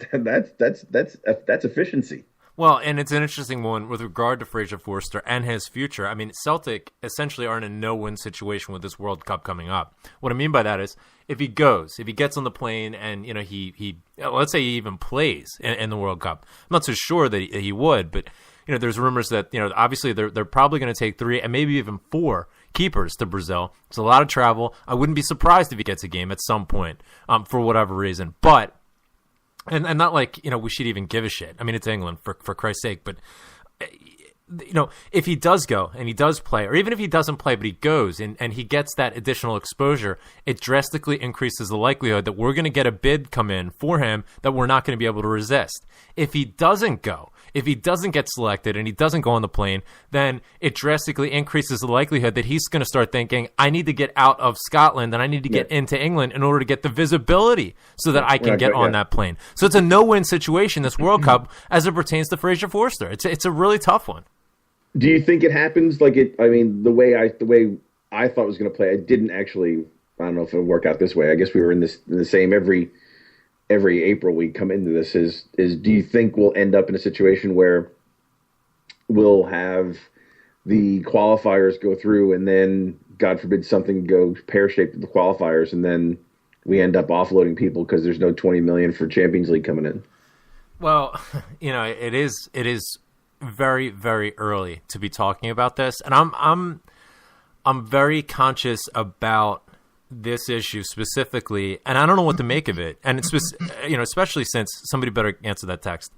efficiency. Well, and it's an interesting one with regard to Fraser Forster and his future. I mean, Celtic essentially are in a no-win situation with this World Cup coming up. What I mean by that is, if he gets on the plane and, you know, he let's say he even plays in the World Cup. I'm not so sure that he would, but, you know, there's rumors that, you know, obviously they're probably going to take 3 and maybe even 4 keepers to Brazil. It's a lot of travel. I wouldn't be surprised if he gets a game at some point for whatever reason. But And not like, you know, we should even give a shit. I mean, it's England, for Christ's sake. But, you know, if he does go and he does play, or even if he doesn't play but he goes and he gets that additional exposure, it drastically increases the likelihood that we're going to get a bid come in for him that we're not going to be able to resist. If he doesn't go, if he doesn't get selected and he doesn't go on the plane, then it drastically increases the likelihood that he's going to start thinking, I need to get out of Scotland and I need to get into England in order to get the visibility so that I can get on that plane. So it's a no-win situation, this World Cup, as it pertains to Fraser Forster. It's a really tough one. Do you think it happens like it? I mean, the way I thought it was going to play, I didn't actually. I don't know if it'll work out this way. I guess we were in the same every April we come into this. Is do you think we'll end up in a situation where we'll have the qualifiers go through and then, God forbid, something go pear-shaped with the qualifiers, and then we end up offloading people because there's no $20 million for Champions League coming in? Well, you know, it is very, very early to be talking about this, and I'm very conscious about this issue specifically, and I don't know what to make of it. And it's, you know, especially since somebody better answer that text.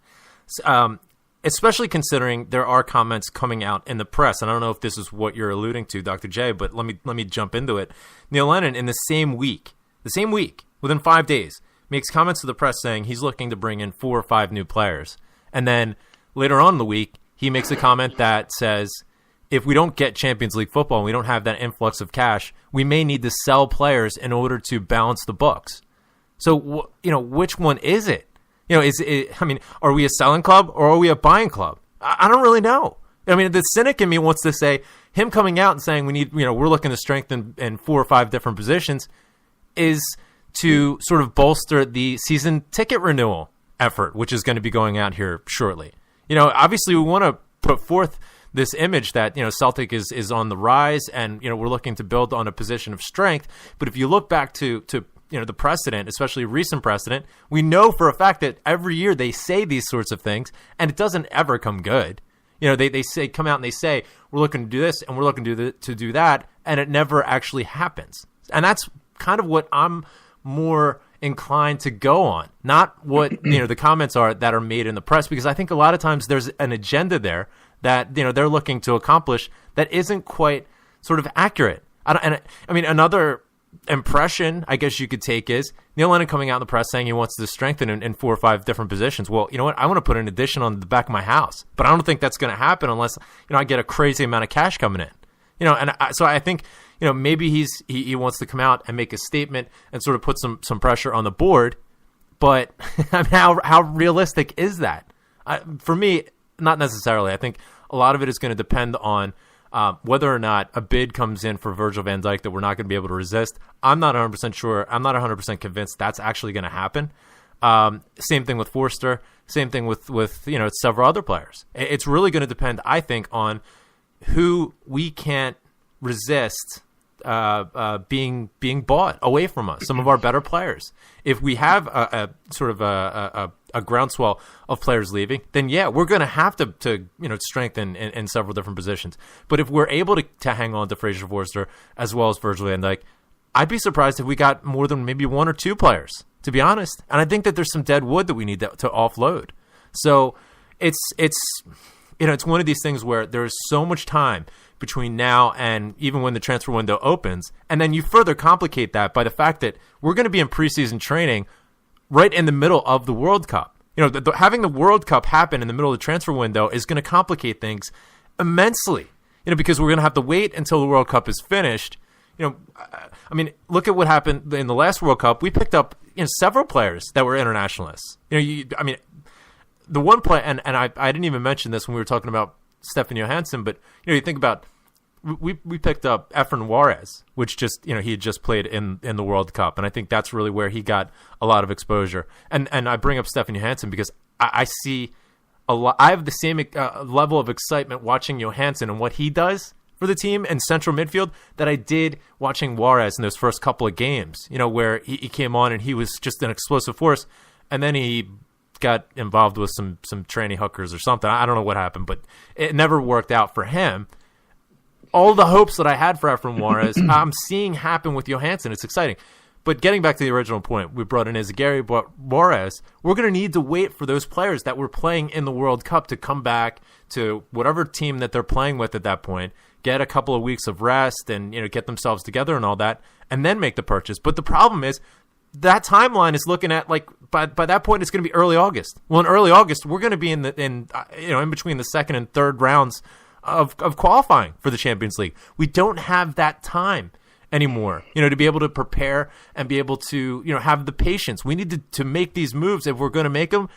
Especially considering there are comments coming out in the press, and I don't know if this is what you're alluding to, Dr. J, but let me jump into it. Neil Lennon, in the same week, within 5 days, makes comments to the press saying he's looking to bring in 4 or 5 new players, and then later on in the week, he makes a comment that says, if we don't get Champions League football and we don't have that influx of cash, we may need to sell players in order to balance the books. So, you know, which one is it? You know, are we a selling club or are we a buying club? I don't really know. I mean, the cynic in me wants to say him coming out and saying we're looking to strengthen in 4 or 5 different positions is to sort of bolster the season ticket renewal effort, which is going to be going out here shortly. You know, obviously we want to put forth this image that, you know, Celtic is on the rise and, you know, we're looking to build on a position of strength. But if you look back to you know, the precedent, especially recent precedent, we know for a fact that every year they say these sorts of things and it doesn't ever come good. You know, they come out and they say, we're looking to do this and we're looking to do that, and it never actually happens. And that's kind of what I'm more inclined to go on, not what, you know, the comments are that are made in the press, because I think a lot of times there's an agenda there that, you know, they're looking to accomplish that isn't quite sort of accurate. I mean, another impression I guess you could take is Neil Lennon coming out in the press saying he wants to strengthen in 4 or 5 different positions. Well, you know what? I want to put an addition on the back of my house, but I don't think that's going to happen unless, you know, I get a crazy amount of cash coming in. You know, and so I think, you know, maybe he wants to come out and make a statement and sort of put some pressure on the board. But I mean, how realistic is that? For me, not necessarily. I think a lot of it is going to depend on whether or not a bid comes in for Virgil van Dijk that we're not going to be able to resist. I'm not 100% sure. I'm not 100% convinced that's actually going to happen. Same thing with Forster. Same thing with you know, several other players. It's really going to depend, I think, on who we can't resist being bought away from us, some of our better players. If we have a sort of a groundswell of players leaving, then yeah, we're going to have to you know, strengthen in several different positions. But if we're able to hang on to Fraser Forster as well as Virgil van Dijk, I'd be surprised if we got more than maybe 1 or 2 players, to be honest. And I think that there's some dead wood that we need to offload. So, it's it's one of these things where there's so much time between now and even when the transfer window opens, and then you further complicate that by the fact that we're going to be in preseason training right in the middle of the World Cup. Having the World Cup happen in the middle of the transfer window is going to complicate things immensely. Because we're going to have to wait until the World Cup is finished. I mean, look at what happened in the last World Cup. We picked up several players that were internationalists. The one player, and I didn't even mention this when we were talking about Stefan Johansson, but you think about we picked up Efren Juarez, which just he had just played in the World Cup, and I think that's really where he got a lot of exposure. And I bring up Stefan Johansson because I see a lot. I have the same level of excitement watching Johansson and what he does for the team in central midfield that I did watching Juarez in those first couple of games. Where he came on and he was just an explosive force, and then he got involved with some tranny hookers or something. I don't know what happened, but it never worked out for him. All the hopes that I had for Efren Juarez, I'm seeing happen with Johansson. It's exciting. But getting back to the original point, we brought in Izagiri, but Juarez, we're going to need to wait for those players that were playing in the World Cup to come back to whatever team that they're playing with at that point, get a couple of weeks of rest and get themselves together and all that, and then make the purchase. But the problem is that timeline is looking at by that point it's going to be early August. Well, in early August we're going to be in between the second and third rounds of qualifying for the Champions League. We don't have that time anymore, to be able to prepare and be able to, have the patience. We need to make these moves. If we're going to make them,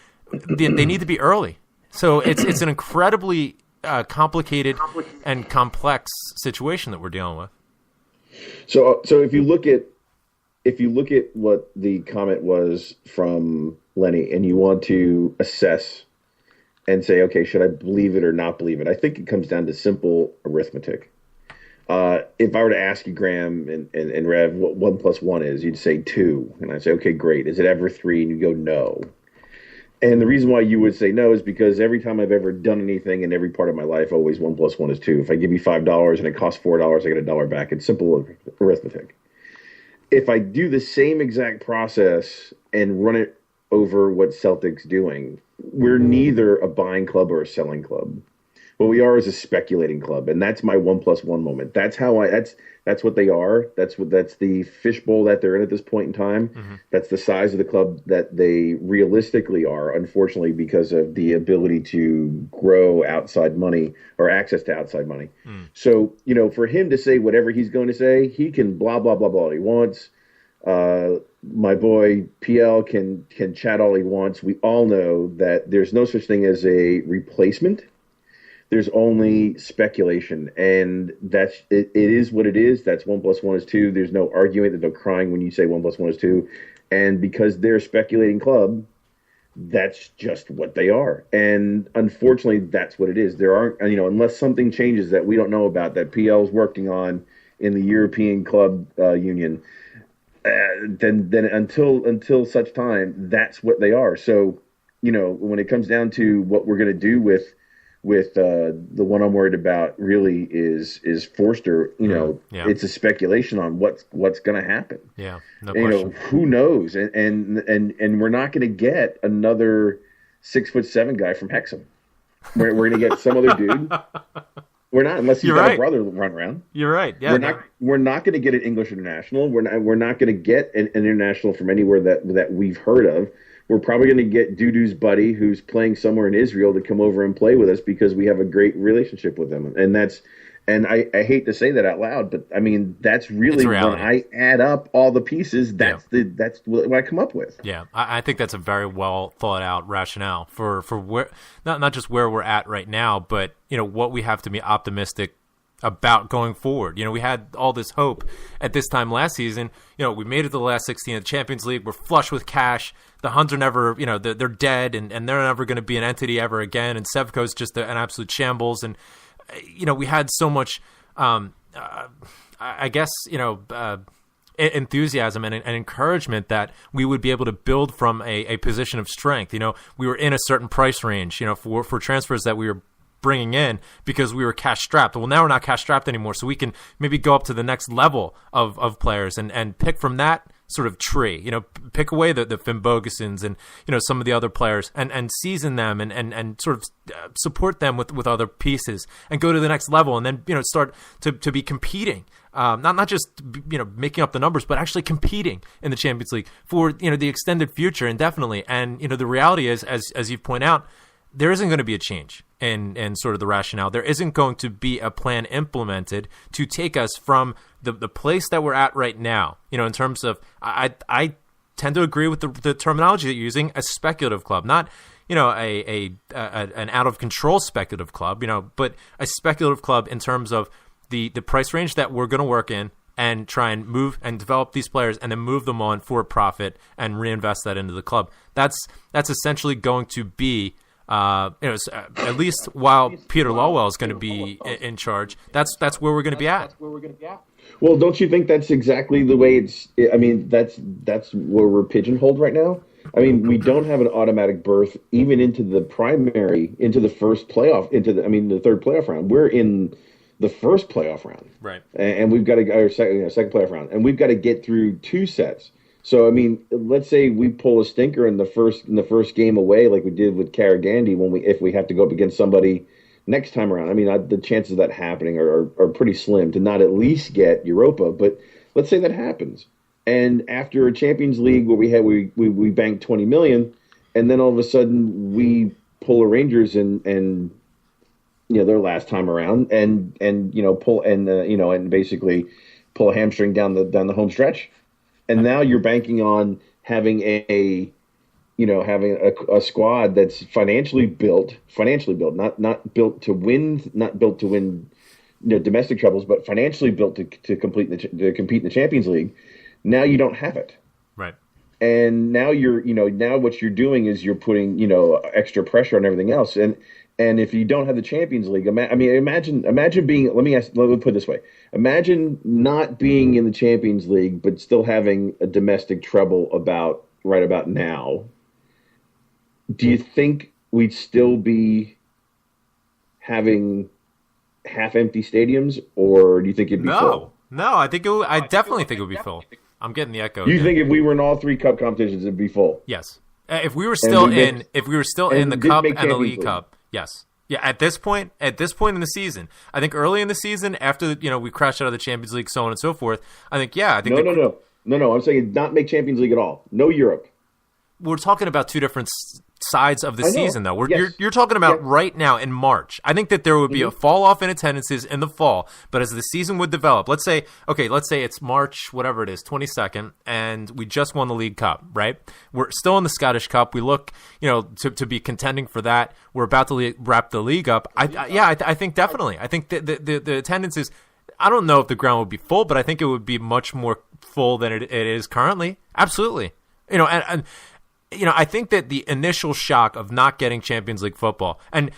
they need to be early. So it's an incredibly complicated and complex situation that we're dealing with. So if you look at what the comment was from Lenny and you want to assess and say, okay, should I believe it or not believe it? I think it comes down to simple arithmetic. If I were to ask you, Graham and Rev, what 1 + 1 is, you'd say 2. And I'd say, okay, great. Is it ever 3? And you go, no. And the reason why you would say no is because every time I've ever done anything in every part of my life, always 1 + 1 is 2. If I give you $5 and it costs $4, I get $1 back. It's simple arithmetic. If I do the same exact process and run it over what Celtic's doing, we're neither a buying club or a selling club. What we are is a speculating club, and that's my 1 + 1 moment. That's what they are. That's the fishbowl that they're in at this point in time. Mm-hmm. That's the size of the club that they realistically are, unfortunately, because of the ability to grow outside money or access to outside money. Mm. So, for him to say whatever he's going to say, he can blah, blah, blah, blah all he wants. My boy PL can chat all he wants. We all know that there's no such thing as a replacement. There's only speculation, and that's it is what it is. That's 1 + 1 is 2. There's no arguing, there's no crying when you say 1 + 1 is 2. And because they're a speculating club, that's just what they are. And unfortunately, that's what it is. There aren't, unless something changes that we don't know about, that PL is working on in the European Club Union, then until such time, that's what they are. So, when it comes down to what we're going to do with the one I'm worried about really is Forster. It's a speculation on what's going to happen. Yeah, no question. Who knows? And we're not going to get another 6'7" guy from Hexham. We're going to get some other dude. We're not, unless he's got a brother run around. You're right. Yeah, we're not going to get an English international. We're not going to get an international from anywhere that we've heard of. We're probably going to get Dudu's buddy who's playing somewhere in Israel to come over and play with us because we have a great relationship with him. And I hate to say that out loud, but I mean, that's really when I add up all the pieces, that's what I come up with. Yeah. I think that's a very well thought out rationale for where, not just where we're at right now, but what we have to be optimistic about going forward. We had all this hope at this time last season. We made it to the last 16 of the Champions League. We're flush with cash. The Huns are never, they're dead, and they're never going to be an entity ever again. And Sevco's just an absolute shambles. And, we had so much, enthusiasm and encouragement that we would be able to build from a position of strength. We were in a certain price range, for transfers that we were bringing in because we were cash strapped. Well, now we're not cash strapped anymore, so we can maybe go up to the next level of players and pick from that sort of tree. Pick away the Finn Bogasons and some of the other players and season them and sort of support them with other pieces and go to the next level, and then start to be competing. Not just making up the numbers, but actually competing in the Champions League for the extended future indefinitely. And the reality is, as you've pointed out, there isn't going to be a change in sort of the rationale. There isn't going to be a plan implemented to take us from the place that we're at right now. In terms of, I tend to agree with the terminology that you're using, a speculative club, not an out of control speculative club, but a speculative club in terms of the price range that we're going to work in and try and move and develop these players and then move them on for a profit and reinvest that into the club. That's essentially going to be, at least while Peter Lawwell is going to be in charge, that's where we're going to be at. Well, don't you think that's exactly the way that's where we're pigeonholed right now? I mean, we don't have an automatic berth even into the primary, into the first playoff, the third playoff round. We're in the first playoff round, right? And we've got to our second playoff round, and we've got to get through 2 sets. So let's say we pull a stinker in the first game away, like we did with Karagandhi, if we have to go up against somebody next time around. The chances of that happening are pretty slim to not at least get Europa. But let's say that happens, and after a Champions League where we banked 20 million, and then all of a sudden we pull a Rangers and their last time around, and pull and basically pull a hamstring down the home stretch, and now you're banking on having a squad that's financially built, not built to win, domestic troubles, but financially built to compete in the Champions League. Now you don't have it, right? And now now what you're doing is you're putting extra pressure on everything else, and if you don't have the Champions League, imagine being. Let me put it this way: imagine not being in the Champions League, but still having a domestic trouble right about now. Do you think we'd still be having half-empty stadiums, or do you think it'd be full? No, I definitely think it would be full. I'm getting the echo. You think if we were in all 3 cup competitions, it'd be full? Yes. If we were still in the Cup and the League Cup, yes. Yeah, at this point in the season, I think early in the season, after we crashed out of the Champions League, so on and so forth, No. I'm saying not make Champions League at all. No Europe. We're talking about 2 different sides of the season, though. You're talking about right now in March. I think that there would be a fall off in attendances in the fall, but as the season would develop, let's say it's March, whatever it is, 22nd, and we just won the League Cup, right? We're still in the Scottish Cup. We look, to be contending for that. We're about to wrap the league up. I think definitely. I think the attendances. I don't know if the ground would be full, but I think it would be much more full than it is currently. Absolutely. I think that the initial shock of not getting Champions League football, and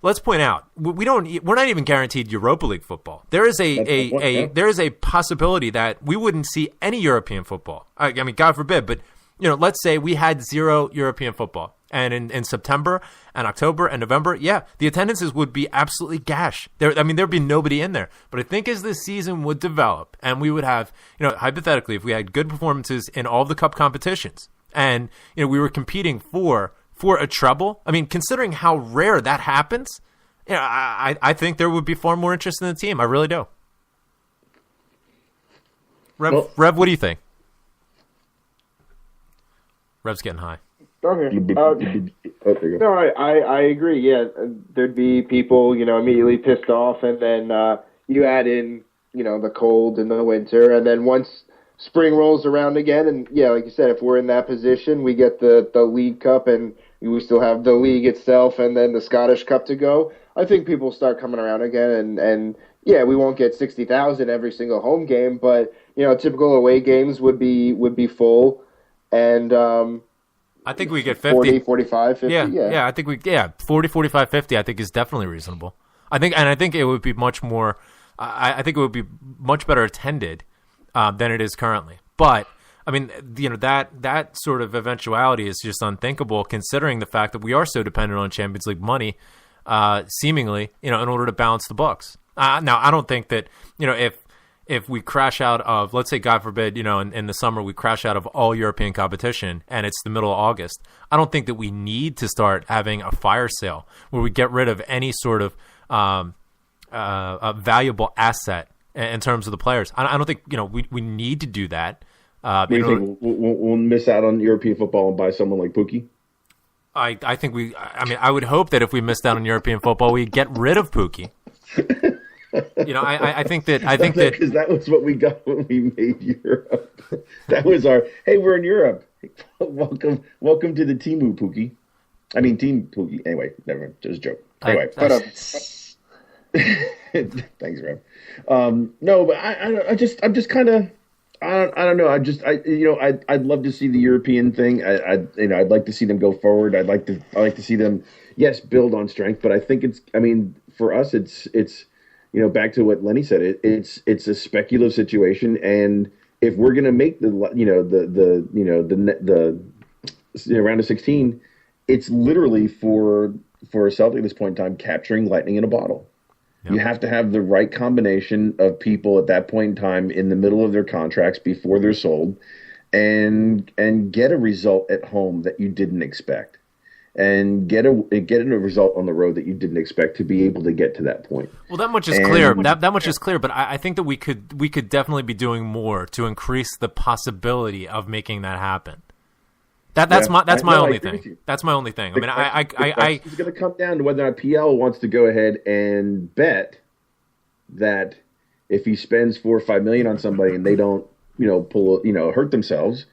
let's point out, we're not even guaranteed Europa League football. There is there is a possibility that we wouldn't see any European football. I mean, God forbid, but let's say we had 0 European football, and in September and October and November, the attendances would be absolutely gash. There'd be nobody in there. But I think as the season would develop, and we would have, hypothetically, if we had good performances in all the cup competitions, and we were competing for a treble. I mean, considering how rare that happens, I think there would be far more interest in the team. I really do. Rev, what do you think? Rev's getting high. Okay. No, I agree. Yeah, there'd be people, immediately pissed off, and then you add in, the cold and the winter, and then once spring rolls around again, and like you said, if we're in that position, we get the League Cup, and we still have the league itself, and then the Scottish Cup to go. I think people start coming around again, and we won't get 60,000 every single home game, but typical away games would be full, and I think we get 50. 40, 45, 50. Yeah, I think 40, 45, 50. I think is definitely reasonable. I think it would be much more. I think it would be much better attended than it is currently. But I mean, that sort of eventuality is just unthinkable, considering the fact that we are so dependent on Champions League money, seemingly, in order to balance the books. Now, I don't think that if we crash out of, let's say, God forbid, in the summer we crash out of all European competition and it's the middle of August, I don't think that we need to start having a fire sale where we get rid of any sort of a valuable asset in terms of the players. I don't think we need to do that. Do you think we'll miss out on European football and buy someone like Pookie? I think I would hope that if we missed out on European football, we'd get rid of Pookie. I think that because that was what we got when we made Europe. That was our, hey, we're in Europe. Welcome to the Team Pookie. I mean, Team Pookie. Anyway, never, just a joke. Anyway, thanks, Rev. No, but I'm just kind of, I don't know. I'd love to see the European thing. I'd like to see them go forward. I'd like to see them, yes, build on strength. But I think for us, it's back to what Lenny said. It's a speculative situation, and if we're gonna make the round of 16, it's literally for a Celtic at this point in time capturing lightning in a bottle. Yep. You have to have the right combination of people at that point in time in the middle of their contracts before they're sold, and get a result at home that you didn't expect, and get a result on the road that you didn't expect to be able to get to that point. Well, that much is clear. That much is clear. But I think that we could definitely be doing more to increase the possibility of making that happen. That's my only thing. That's my only thing. It's going to come down to whether or not PL wants to go ahead and bet that if he spends $4 or $5 million on somebody and they don't, hurt themselves,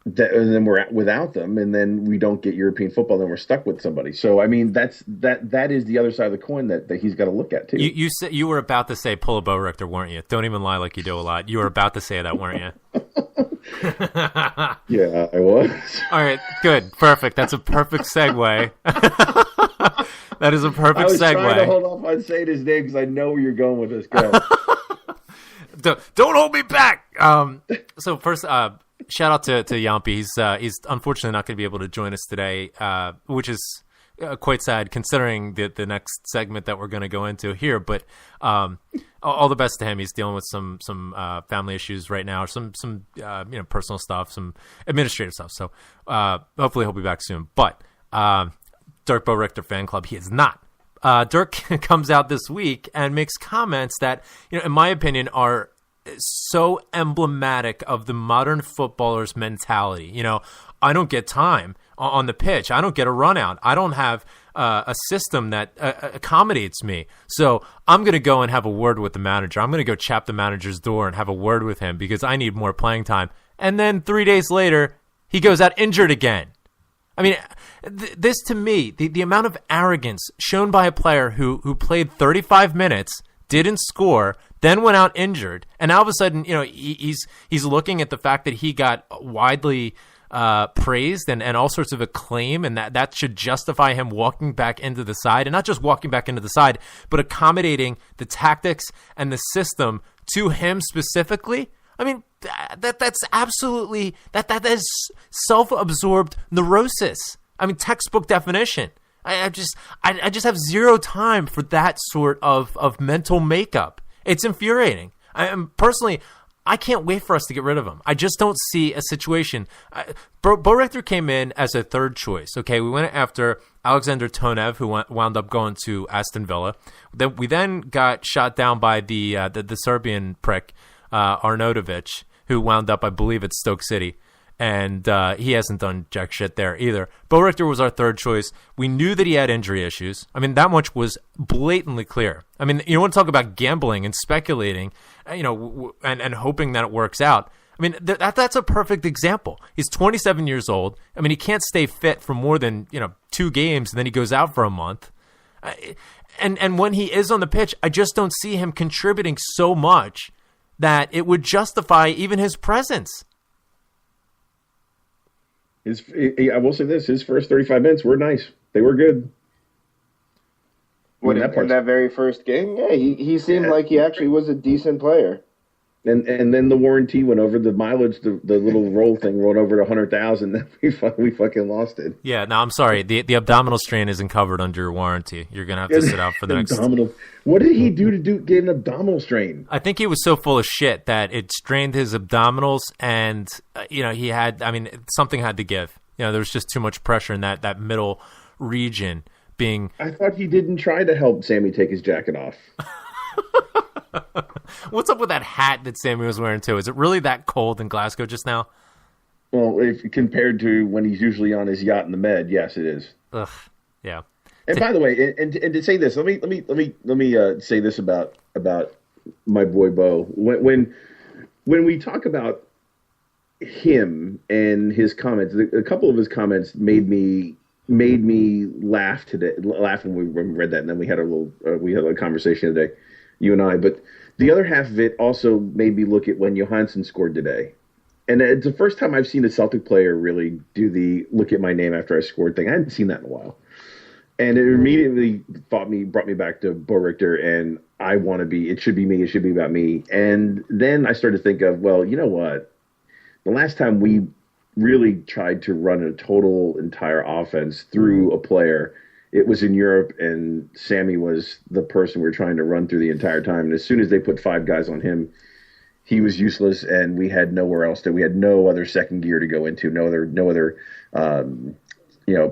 and then we're without them, and then we don't get European football, then we're stuck with somebody. So that is the other side of the coin that he's got to look at too. You were about to say pull a Bo Richter, weren't you? Don't even lie like you do a lot. You were about to say that, weren't you? Yeah, I was. All right, good, perfect. That's a perfect segue. That is a perfect segue. I was trying to hold off on saying his name because I know where you're going with this guy. Don't hold me back. So first, shout out to Yampi. He's unfortunately not going to be able to join us today, which is quite sad considering the next segment that we're going to go into here. But all the best to him. He's dealing with some family issues right now, some personal stuff, some administrative stuff. So hopefully he'll be back soon. But Dirk Bo Richter fan club, he is not. Dirk comes out this week and makes comments that, in my opinion, are so emblematic of the modern footballer's mentality. I don't get time on the pitch. I don't get a run out. I don't have a system that accommodates me. So I'm going to go and have a word with the manager. I'm going to go chap the manager's door and have a word with him because I need more playing time. And then 3 days later, he goes out injured again. I mean, this to me, the amount of arrogance shown by a player who played 35 minutes, didn't score, then went out injured, and now all of a sudden, he's looking at the fact that he got widely praised and all sorts of acclaim, and that should justify him walking back into the side, and not just walking back into the side, but accommodating the tactics and the system to him specifically. I mean, that's absolutely that is self-absorbed neurosis. I mean, textbook definition. I just have zero time for that sort of mental makeup. It's infuriating. Personally, I can't wait for us to get rid of him. I just don't see a situation. Bo Richter came in as a third choice. Okay, we went after Alexander Tonev, who wound up going to Aston Villa. We then got shot down by the Serbian prick, Arnautovic, who wound up, I believe, at Stoke City. And he hasn't done jack shit there either. Bo Richter was our third choice. We knew that he had injury issues. I mean, that much was blatantly clear. I mean, you want to talk about gambling and speculating, and hoping that it works out. I mean, that's a perfect example. He's 27 years old. I mean, he can't stay fit for more than 2 games, and then he goes out for a month. And when he is on the pitch, I just don't see him contributing so much that it would justify even his presence. I will say this: his first 35 minutes were nice. They were good. In that very first game, yeah, he seemed like he actually was a decent player. And then the warranty went over the mileage, the little roll thing rolled over to 100,000. Then we fucking lost it. Yeah, no, I'm sorry. The abdominal strain isn't covered under your warranty. You're gonna have to sit out for the next. What did he do to get an abdominal strain? I think he was so full of shit that it strained his abdominals, and he had. I mean, something had to give. There was just too much pressure in that middle region being. I thought he didn't try to help Sammy take his jacket off. What's up with that hat that Sammy was wearing too? Is it really that cold in Glasgow just now? Well, if compared to when he's usually on his yacht in the Med, yes, it is. Ugh, yeah. And by the way, and to say this, let me say this about my boy Bo. When we talk about him and his comments, a couple of his comments made me laugh today. Laugh when we read that, and then we had a conversation today, you and I. But the other half of it also made me look at when Johansson scored today. And it's the first time I've seen a Celtic player really do the look at my name after I scored thing. I hadn't seen that in a while. And it immediately brought me back to Bo Richter, and I want to be, it should be me, it should be about me. And then I started to think of, well, you know what? The last time we really tried to run a total entire offense through a player, it was in Europe, and Sammy was the person we were trying to run through the entire time. And as soon as they put 5 guys on him, he was useless, and we had nowhere else we had no other second gear to go into, no other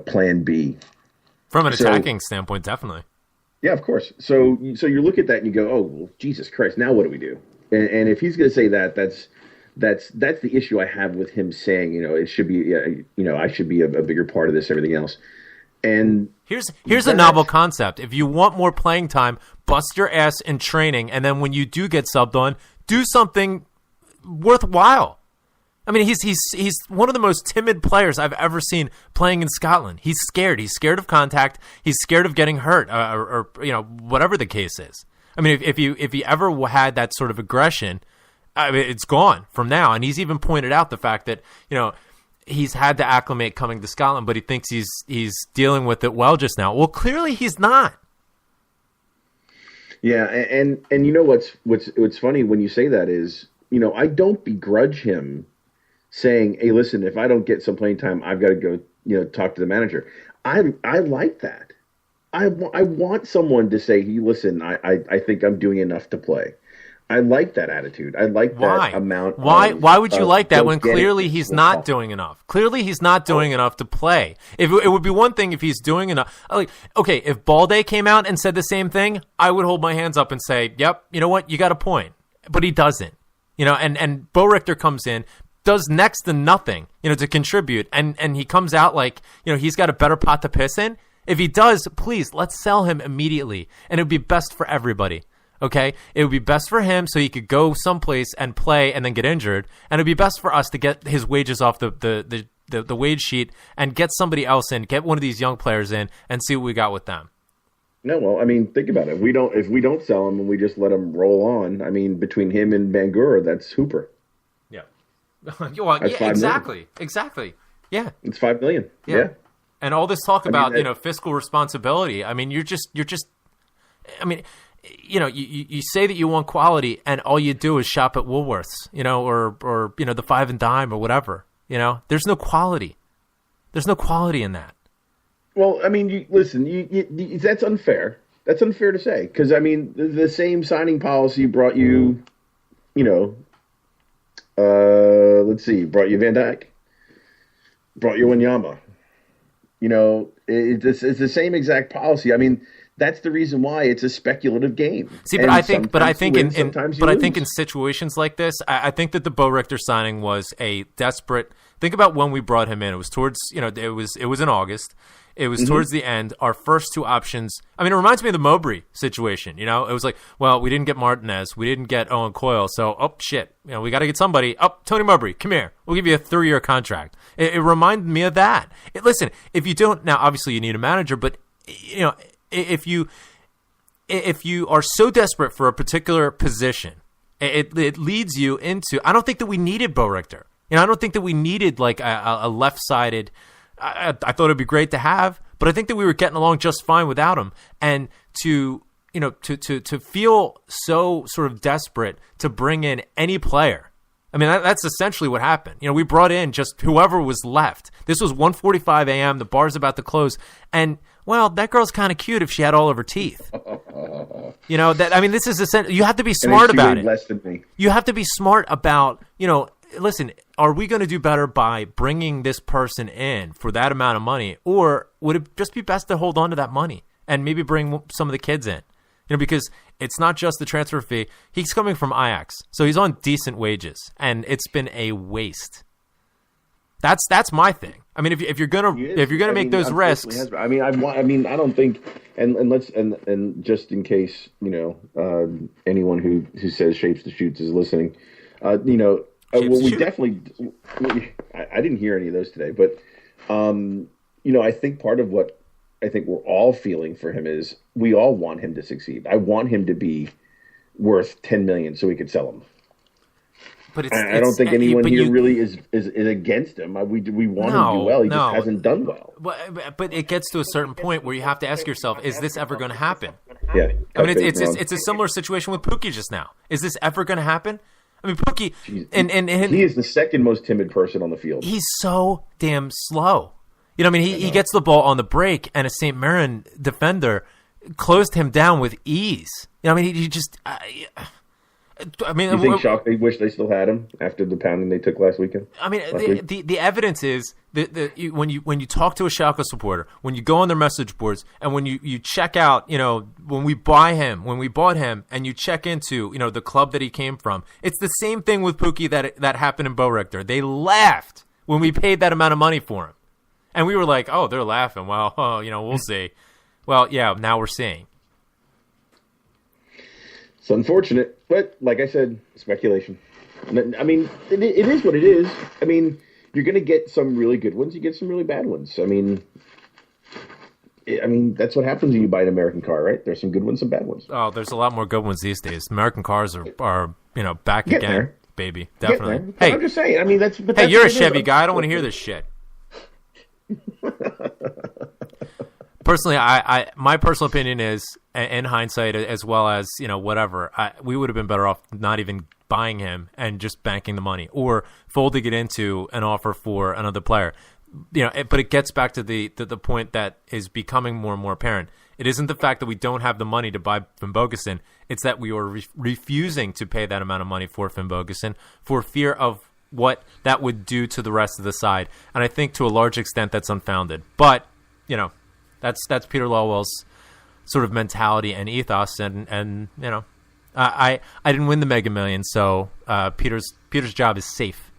plan B. From an attacking standpoint, definitely. Yeah, of course. So you look at that and you go, oh, well, Jesus Christ, now what do we do? And if he's going to say that, that's the issue I have with him saying, it should be, I should be a bigger part of this, everything else. And here's a novel concept. If you want more playing time, bust your ass in training, and then when you do get subbed on, do something worthwhile. I mean, he's one of the most timid players I've ever seen playing in Scotland. He's scared. He's scared of contact. He's scared of getting hurt, or whatever the case is. I mean, if he ever had that sort of aggression, I mean, it's gone from now. And he's even pointed out the fact that he's had to acclimate coming to Scotland, but he thinks he's dealing with it well just now. Well, clearly he's not. Yeah, and what's funny when you say that is, I don't begrudge him saying, hey, listen, if I don't get some playing time, I've got to go, talk to the manager. I like that. I want someone to say, hey, listen, I think I'm doing enough to play. I like that attitude. I like that amount. Why would you like that when clearly he's not doing enough? Clearly he's not doing enough to play. If it would be one thing if he's doing enough. Like, okay, if Balde came out and said the same thing, I would hold my hands up and say, yep, you know what? You got a point. But he doesn't. And Bo Richter comes in, does next to nothing, to contribute. And he comes out like, he's got a better pot to piss in. If he does, please, let's sell him immediately. And it would be best for everybody. Okay? It would be best for him so he could go someplace and play and then get injured. And it would be best for us to get his wages off the wage sheet and get somebody else in, get one of these young players in, and see what we got with them. No, well, I mean, think about it. If we don't sell him and we just let him roll on, I mean, between him and Bangura, that's Hooper. Yeah. Well, yeah, exactly. Yeah. It's $5 million. Yeah. And all this talk about, fiscal responsibility. I mean, you're just I mean, you say that you want quality and all you do is shop at Woolworths, or the Five and Dime or whatever, there's no quality. There's no quality in that. Well, I mean, that's unfair. That's unfair to say. Cause I mean, the same signing policy brought you, brought you Van Dijk, brought you Wanyama, it's the same exact policy. I mean, that's the reason why it's a speculative game. See, but I think in situations like this, I think that the Bo Richter signing was a desperate. Think about when we brought him in. It was towards, it was in August. It was towards the end. Our first two options. I mean, it reminds me of the Mowbray situation. It was like, well, we didn't get Martinez, we didn't get Owen Coyle, so shit, we got to get somebody. Tony Mowbray, come here. We'll give you a 3-year contract. It reminded me of that. Listen, if you don't now, obviously you need a manager, but if you are so desperate for a particular position, it leads you into. I don't think that we needed Bo Richter. I don't think that we needed like a left-sided. I thought it'd be great to have, but I think that we were getting along just fine without him. And to to feel so sort of desperate to bring in any player. I mean, that's essentially what happened. We brought in just whoever was left. This was 1:45 a.m. The bar's about to close. And, well, that girl's kind of cute if she had all of her teeth. This is essential. You have to be smart about it. Less than me. You have to be smart about, listen, are we going to do better by bringing this person in for that amount of money? Or would it just be best to hold on to that money and maybe bring some of the kids in? Because it's not just the transfer fee. He's coming from Ajax, so he's on decent wages, and it's been a waste. That's my thing. I mean, if you're gonna make those risks, I don't think, and just in case anyone who says shapes to shoots is listening, I didn't hear any of those today, but I think part of what I think we're all feeling for him is we all want him to succeed. I want him to be worth $10 million so we could sell him. But I don't think anyone here really is against him. We want him to do well. He just hasn't done well. But it gets to a certain point where you have to ask yourself, is this ever going to happen? Yeah. I mean, it's a similar situation with Pookie just now. Is this ever going to happen? I mean, Pookie, and he is the second most timid person on the field. He's so damn slow. He gets the ball on the break, and a St. Mirren defender closed him down with ease. He just. You think they wish they still had him after the pounding they took last weekend? The evidence is that when you talk to a Schalke supporter, when you go on their message boards, and when you check out, when we bought him, and you check into the club that he came from, it's the same thing with Pookie that happened in Bo Richter. They laughed when we paid that amount of money for him, and we were like, oh, they're laughing. Well, we'll see. Well, yeah, now we're seeing. It's unfortunate, but like I said, speculation. I mean, it is what it is. I mean, you're going to get some really good ones. You get some really bad ones. I mean, that's what happens when you buy an American car, right? There's some good ones, some bad ones. Oh, there's a lot more good ones these days. American cars are back again, there. Baby. Definitely. Hey, I'm just saying. I mean, that's. Hey, you're a Chevy guy. I don't want to hear this shit. Personally, my personal opinion is, in hindsight, as well as whatever, we would have been better off not even buying him and just banking the money, or folding it into an offer for another player. But it gets back to the point that is becoming more and more apparent. It isn't the fact that we don't have the money to buy Finn Bogason; it's that we are refusing to pay that amount of money for Finn Bogason for fear of what that would do to the rest of the side. And I think to a large extent that's unfounded. But that's Peter Lawwell's sort of mentality and ethos, and I didn't win the Mega Millions, so Peter's job is safe.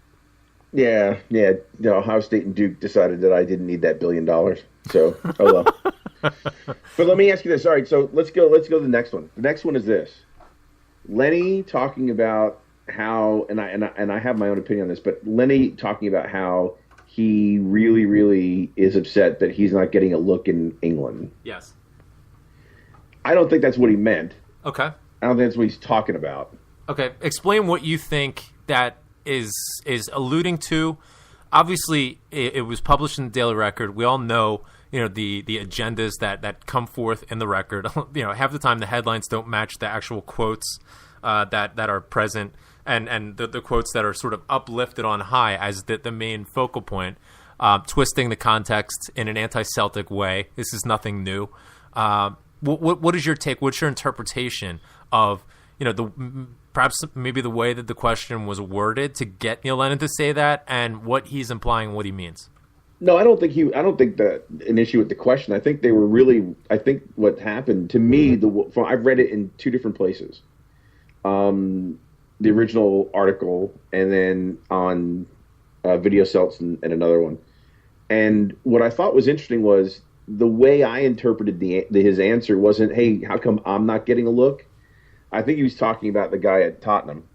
Yeah. Ohio State and Duke decided that I didn't need that $1 billion, so oh well. But let me ask you this. All right, so let's go to the next one. The next one is this: Lenny talking about how, and I have my own opinion on this, but Lenny talking about how he really, really is upset that he's not getting a look in England. Yes. I don't think that's what he meant. Okay. I don't think that's what he's talking about. Okay. Explain what you think that is alluding to. Obviously, it was published in the Daily Record. We all know, the agendas that come forth in the record. Half the time the headlines don't match the actual quotes that are present. And the quotes that are sort of uplifted on high as the main focal point, twisting the context in an anti-Celtic way. This is nothing new. What is your take? What's your interpretation of perhaps maybe the way that the question was worded to get Neil Lennon to say that, and what he's implying, what he means? No, I don't think an issue with the question. I think they were really. I think what happened to me. I've read it in two different places. The original article, and then on Video Celts and another one. And what I thought was interesting was the way I interpreted his answer wasn't, hey, how come I'm not getting a look? I think he was talking about the guy at Tottenham,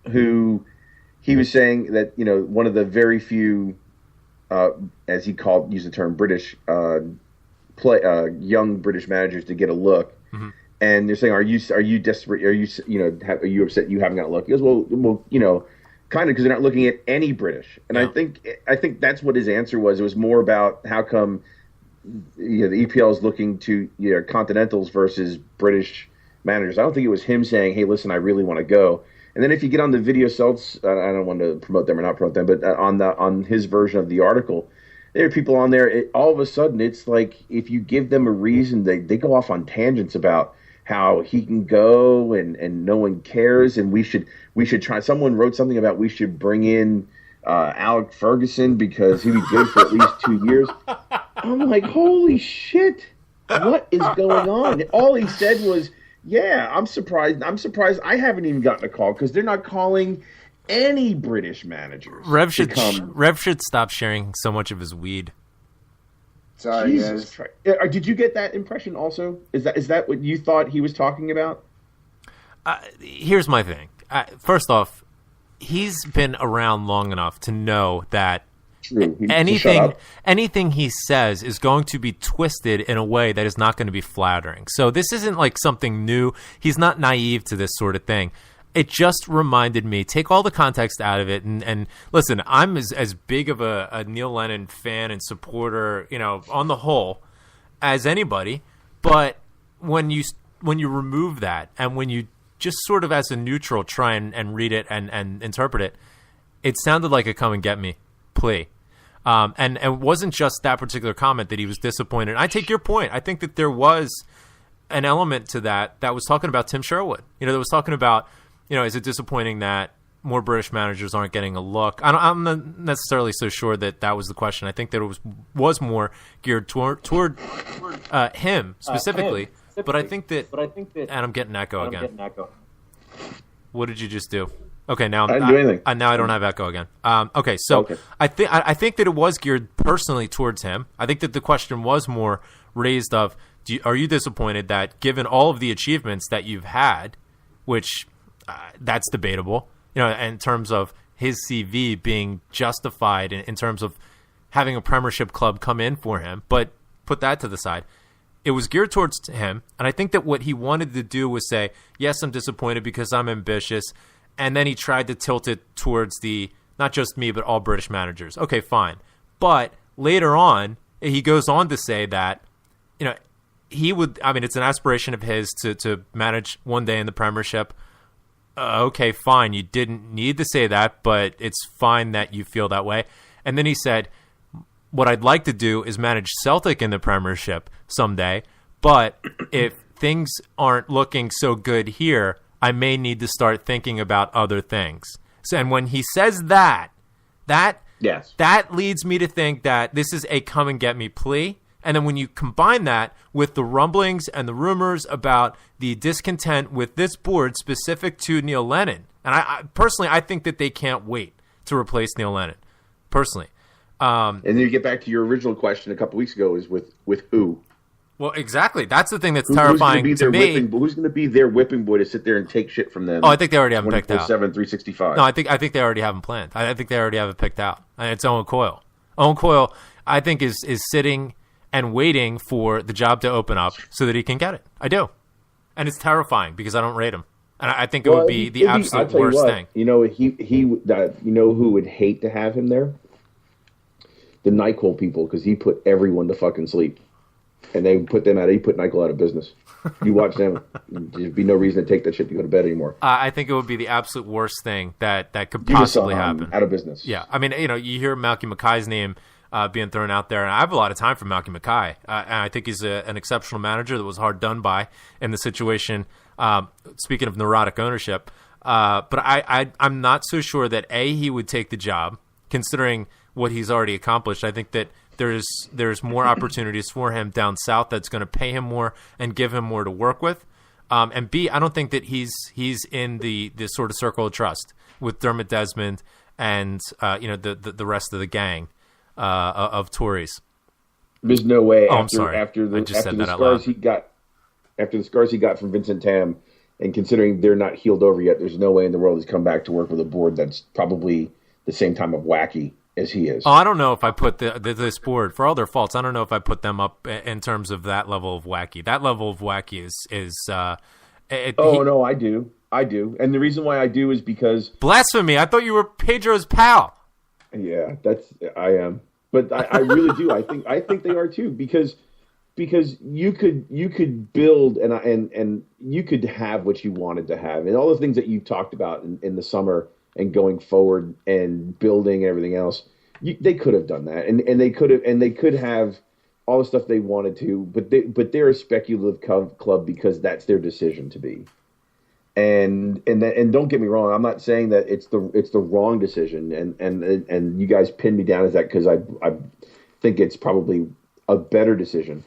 who he was saying that, one of the very few, as he used the term British, young British managers to get a look. Mm-hmm. And they're saying, are you desperate? Are you upset you haven't got a look? He goes, well, kind of, because they're not looking at any British. And yeah. I think that's what his answer was. It was more about how come the EPL is looking to Continentals versus British managers. I don't think it was him saying, "Hey, listen, I really want to go." And then if you get on the video cells, I don't want to promote them or not promote them, but on his version of the article, there are people on there. All of a sudden, it's like if you give them a reason, they go off on tangents about how he can go and no one cares, and we should try. Someone wrote something about we should bring in Alec Ferguson because he'd be good for at least 2 years. I'm like, holy shit, what is going on? All he said was, yeah, I'm surprised I haven't even gotten a call because they're not calling any British managers. Rev should stop sharing so much of his weed. Sorry, Jesus guys. Christ. Did you get that impression also? Is that what you thought he was talking about? Here's my thing. First off, he's been around long enough to know that anything he says is going to be twisted in a way that is not going to be flattering. So this isn't like something new. He's not naive to this sort of thing. It just reminded me, take all the context out of it, and listen, I'm as big of a Neil Lennon fan and supporter, on the whole, as anybody. But when you remove that, and when you just sort of as a neutral try and read it and interpret it, it sounded like a come and get me plea. And it wasn't just that particular comment that he was disappointed. I take your point. I think that there was an element to that was talking about Tim Sherwood. That was talking about, is it disappointing that more British managers aren't getting a look? I'm not necessarily so sure that was the question. I think that it was more geared toward him specifically. But I think that, and I'm getting echo again. What did you just do? Okay, now I didn't do anything. Now I don't have echo again. Okay, so Okay. I think that it was geared personally towards him. I think that the question was more raised of, are you disappointed that given all of the achievements that you've had, which that's debatable, in terms of his CV being justified in terms of having a Premiership club come in for him, but put that to the side. It was geared towards him, and I think that what he wanted to do was say, yes, I'm disappointed because I'm ambitious, and then he tried to tilt it towards not just me, but all British managers. Okay, fine. But later on, he goes on to say that, he would, it's an aspiration of his to manage one day in the Premiership. Okay, fine. You didn't need to say that, but it's fine that you feel that way. And then he said, what I'd like to do is manage Celtic in the Premiership someday, but if things aren't looking so good here, I may need to start thinking about other things. So, and when he says that leads me to think that this is a come and get me plea. And then when you combine that with the rumblings and the rumors about the discontent with this board specific to Neil Lennon, and I personally, I think that they can't wait to replace Neil Lennon, personally. And then you get back to your original question a couple weeks ago is with who? Well, exactly. That's the thing that's terrifying to me. Who's going to be their whipping boy to sit there and take shit from them? Oh, I think they already have him picked out. 24/7, 365. No, I think they already have him planned. I think they already have it picked out. And it's Owen Coyle. Owen Coyle, I think, is sitting and waiting for the job to open up so that he can get it. I do. And it's terrifying because I don't rate him. And I think it would be the absolute worst thing. Who would hate to have him there? The NyQuil people, because he put everyone to fucking sleep. And they put them out. He put NyQuil out of business. You watch them, there'd be no reason to take that shit to go to bed anymore. I think it would be the absolute worst thing that could possibly happen. Out of business. Yeah, you hear Malky Mackay's name being thrown out there, and I have a lot of time for Malky Mackay. And I think he's an exceptional manager that was hard done by in the situation. Speaking of neurotic ownership, but I'm not so sure that he would take the job, considering what he's already accomplished. I think that there's more opportunities for him down south that's going to pay him more and give him more to work with. And B, I don't think that he's in the sort of circle of trust with Dermot Desmond and the rest of the gang of Tories. There's no way. I'm sorry. After the scars he got from Vincent Tam, and considering they're not healed over yet, there's no way in the world he's come back to work with a board that's probably the same time of wacky as he is. Oh, I don't know if I put this board, for all their faults, I don't know if I put them up in terms of that level of wacky. That level of wacky is no, I do. And the reason why I do is because... Blasphemy! I thought you were Pedro's pal. Yeah, I am. but I really do. I think they are too, because you could build and you could have what you wanted to have, and all the things that you talked about in the summer and going forward and building and everything else. They could have done that, and they could have all the stuff they wanted to, but they're a speculative club because that's their decision to be. And don't get me wrong, I'm not saying that it's the wrong decision, and you guys pin me down as that because I think it's probably a better decision,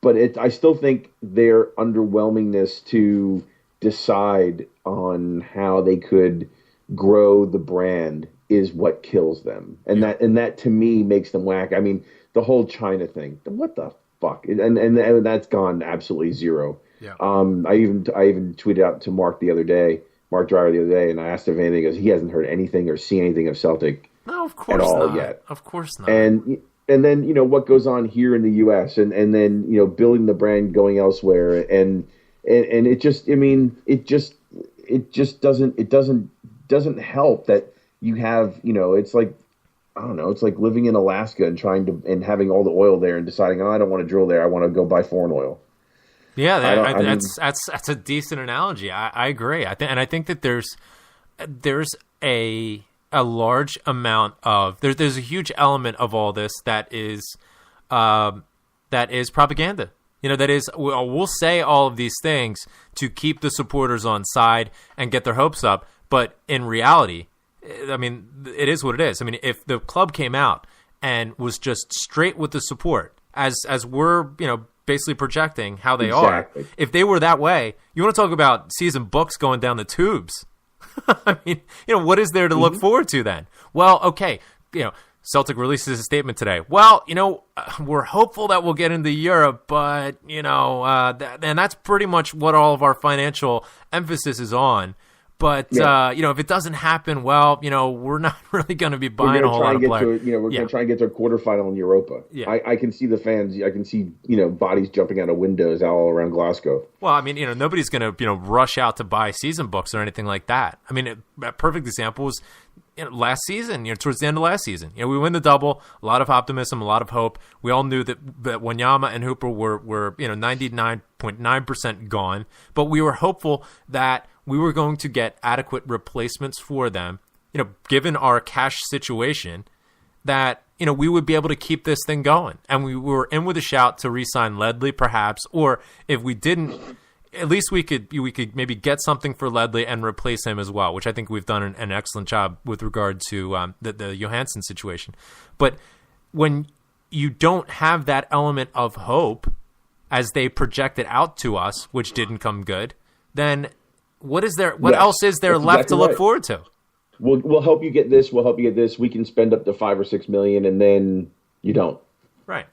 but I still think their underwhelmingness to decide on how they could grow the brand is what kills them, and that to me makes them whack. I mean, the whole China thing, what the fuck, and that's gone absolutely zero. Yeah. I even tweeted out to Mark Driver the other day, and I asked him if anything, because he hasn't heard anything or seen anything of Celtic No, of course at all not. yet. Of course not. And then what goes on here in the U.S. and then building the brand going elsewhere, and it just doesn't help that you have it's like, I don't know, it's like living in Alaska and having all the oil there and deciding, I don't want to drill there, I want to go buy foreign oil. Yeah, that's a decent analogy. I agree. I think that there's a large amount of there's a huge element of all this that is propaganda. That is, we'll say all of these things to keep the supporters on side and get their hopes up, but in reality, I mean, it is what it is. I mean, if the club came out and was just straight with the support, as we're basically projecting how they Exactly. are. If they were that way, you want to talk about season books going down the tubes. I mean, what is there to look forward to then? Well, okay, Celtic releases a statement today. Well, we're hopeful that we'll get into Europe, but, and that's pretty much what all of our financial emphasis is on. But, if it doesn't happen, well, we're not really going to be buying a whole lot of players. We're going to try and get to a quarterfinal in Europa. Yeah. I can see the fans. I can see, bodies jumping out of windows all around Glasgow. Well, I mean, nobody's going to, rush out to buy season books or anything like that. I mean, a perfect example was last season, towards the end of last season. We win the double, a lot of optimism, a lot of hope. We all knew that Wanyama and Hooper were 99.9% gone, but we were hopeful that we were going to get adequate replacements for them, given our cash situation, that, we would be able to keep this thing going. And we were in with a shout to re-sign Ledley, perhaps, or if we didn't, at least we could maybe get something for Ledley and replace him as well, which I think we've done an excellent job with regard to the Johansson situation. But when you don't have that element of hope as they projected out to us, which didn't come good, then what is there? What else is there left to look forward to? We'll help you get this. We'll help you get this. We can spend up to $5 or $6 million, and then you don't. Right.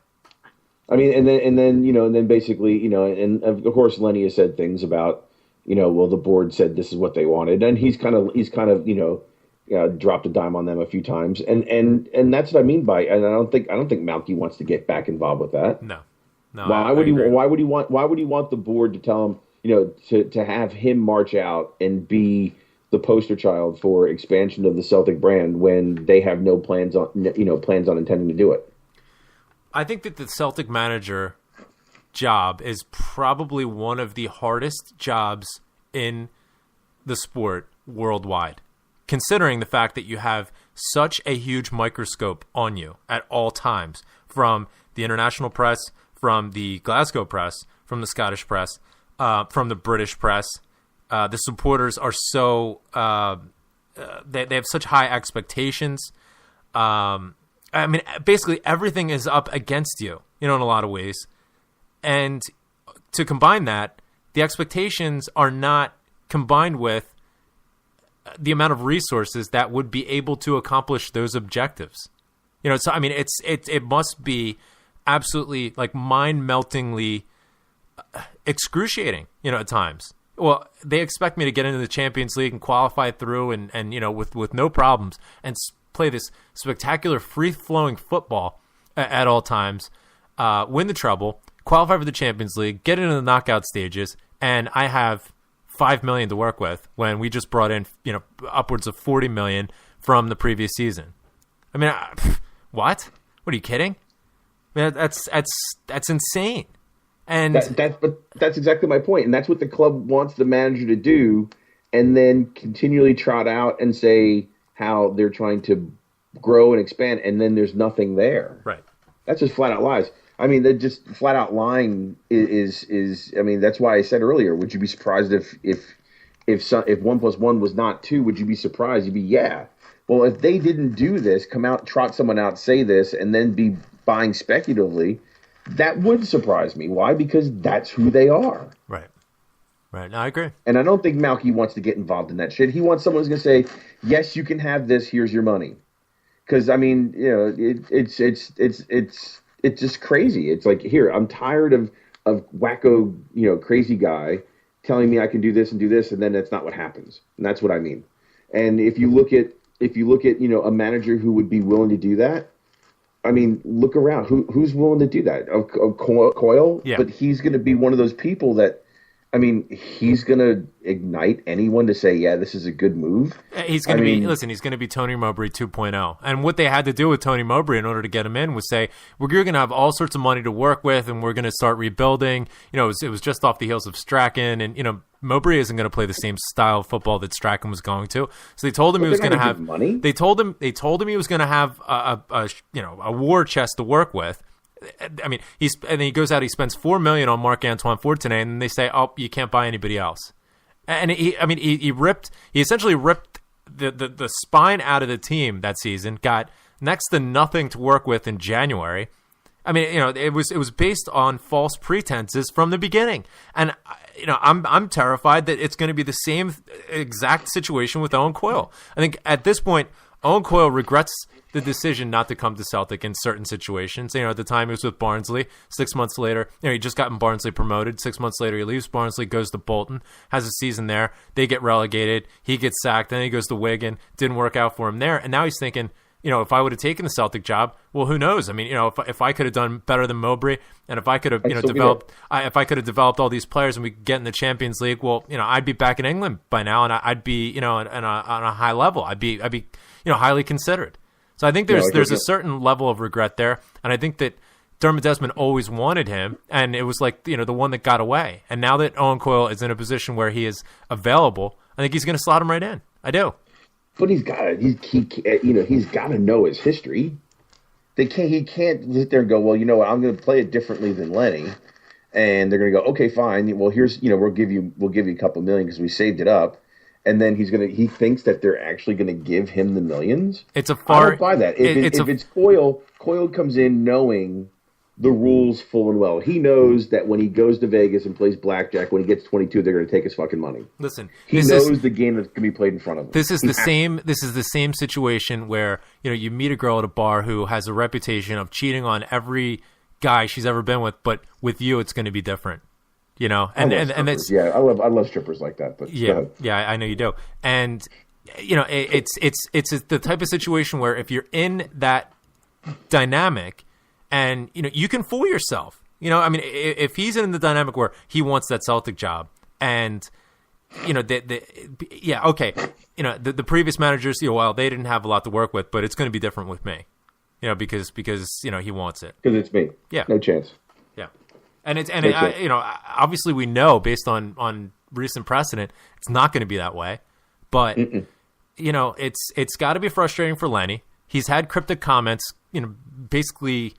I mean, and then basically, and of course, Lenny has said things about, well, the board said this is what they wanted, and he's kind of dropped a dime on them a few times, and that's what I mean by, and I don't think Malky wants to get back involved with that. No. Why would he want the board to tell him? To have him march out and be the poster child for expansion of the Celtic brand when they have no plans on intending to do it. I think that the Celtic manager job is probably one of the hardest jobs in the sport worldwide, considering the fact that you have such a huge microscope on you at all times, from the international press, from the Glasgow press, from the Scottish press, from the British press. The supporters are so they have such high expectations. I mean, basically everything is up against you, in a lot of ways. And to combine that, the expectations are not combined with the amount of resources that would be able to accomplish those objectives. So I mean, it must be absolutely like mind-meltingly excruciating, at times. Well, they expect me to get into the Champions League and qualify through and with no problems and play this spectacular free-flowing football at all times, win the treble, qualify for the Champions League, get into the knockout stages, and I have $5 million to work with when we just brought in, upwards of $40 million from the previous season. I mean, what? What are you kidding? That's insane. And but that's exactly my point, and that's what the club wants the manager to do, and then continually trot out and say how they're trying to grow and expand, and then there's nothing there. Right. That's just flat out lies. I mean, they're just flat out lying. Is I mean, that's why I said earlier. Would you be surprised if 1 + 1 was not 2? Would you be surprised? You'd be yeah. Well, if they didn't do this, come out, trot someone out, say this, and then be buying speculatively, that would surprise me. Why? Because that's who they are. Right. Right. No, I agree. And I don't think Malky wants to get involved in that shit. He wants someone who's going to say, yes, you can have this. Here's your money. Because, I mean, you know, it's just crazy. It's like, here, I'm tired of wacko, you know, crazy guy telling me I can do this, and then that's not what happens. And that's what I mean. And if you look at, you know, a manager who would be willing to do that, I mean, look around. Who's willing to do that? Coyle? Yeah. But he's going to be one of those people that, I mean, he's going to ignite anyone to say, yeah, this is a good move. He's going to be, listen, he's going to be Tony Mowbray 2.0. And what they had to do with Tony Mowbray in order to get him in was say, we're going to have all sorts of money to work with, and we're going to start rebuilding. You know, it was just off the heels of Strachan, and, you know, Mowbray isn't going to play the same style of football that Strachan was going to. So they told him he was going to have money. They told him he was going to have a war chest to work with. I mean, and then he goes out. He spends $4 million on Marc-Antoine Fortuné, and then they say, "Oh, you can't buy anybody else." And he essentially ripped the spine out of the team that season. Got next to nothing to work with in January. I mean, you know, it was based on false pretenses from the beginning, and you know, I'm terrified that it's going to be the same exact situation with Owen Coyle. I think at this point, Owen Coyle regrets the decision not to come to Celtic in certain situations. You know, at the time he was with Barnsley. 6 months later, you know, he just gotten Barnsley promoted. 6 months later, he leaves Barnsley, goes to Bolton, has a season there. They get relegated. He gets sacked. Then he goes to Wigan. Didn't work out for him there. And now he's thinking, you know, if I would have taken the Celtic job, well, who knows? I mean, you know, if I could have done better than Mowbray, and if I could have, you know, if I could have developed all these players and we could get in the Champions League, well, you know, I'd be back in England by now, and I'd be, you know, on a high level. I'd be, you know, highly considered. So I think there's a certain level of regret there, and I think that Dermot Desmond always wanted him, and it was like, you know, the one that got away. And now that Owen Coyle is in a position where he is available, I think he's going to slot him right in. I do. But he's got to know his history. He can't sit there and go, well, you know what, I'm going to play it differently than Lenny, and they're going to go, okay, fine. Well, here's, you know, we'll give you a couple million because we saved it up. And then he thinks that they're actually going to give him the millions. I don't buy that. If it's Coyle comes in knowing the rules full and well. He knows that when he goes to Vegas and plays blackjack, when he gets 22, they're going to take his fucking money. Listen, he knows the game that's going to be played in front of him. This is the same. This is the same situation where, you know, you meet a girl at a bar who has a reputation of cheating on every guy she's ever been with, but with you, it's going to be different. You know, and it's, yeah, I love strippers like that. But yeah, I know you do. And you know, it's the type of situation where if you're in that dynamic, and you know, you can fool yourself. You know, I mean, if he's in the dynamic where he wants that Celtic job, and you know, okay, you know, the previous managers, you know, well, they didn't have a lot to work with, but it's going to be different with me. You know, because you know, he wants it. Because it's me. Yeah, no chance. Yeah. And you know, obviously we know based on recent precedent, it's not going to be that way. But you know, it's got to be frustrating for Lenny. He's had cryptic comments, you know, basically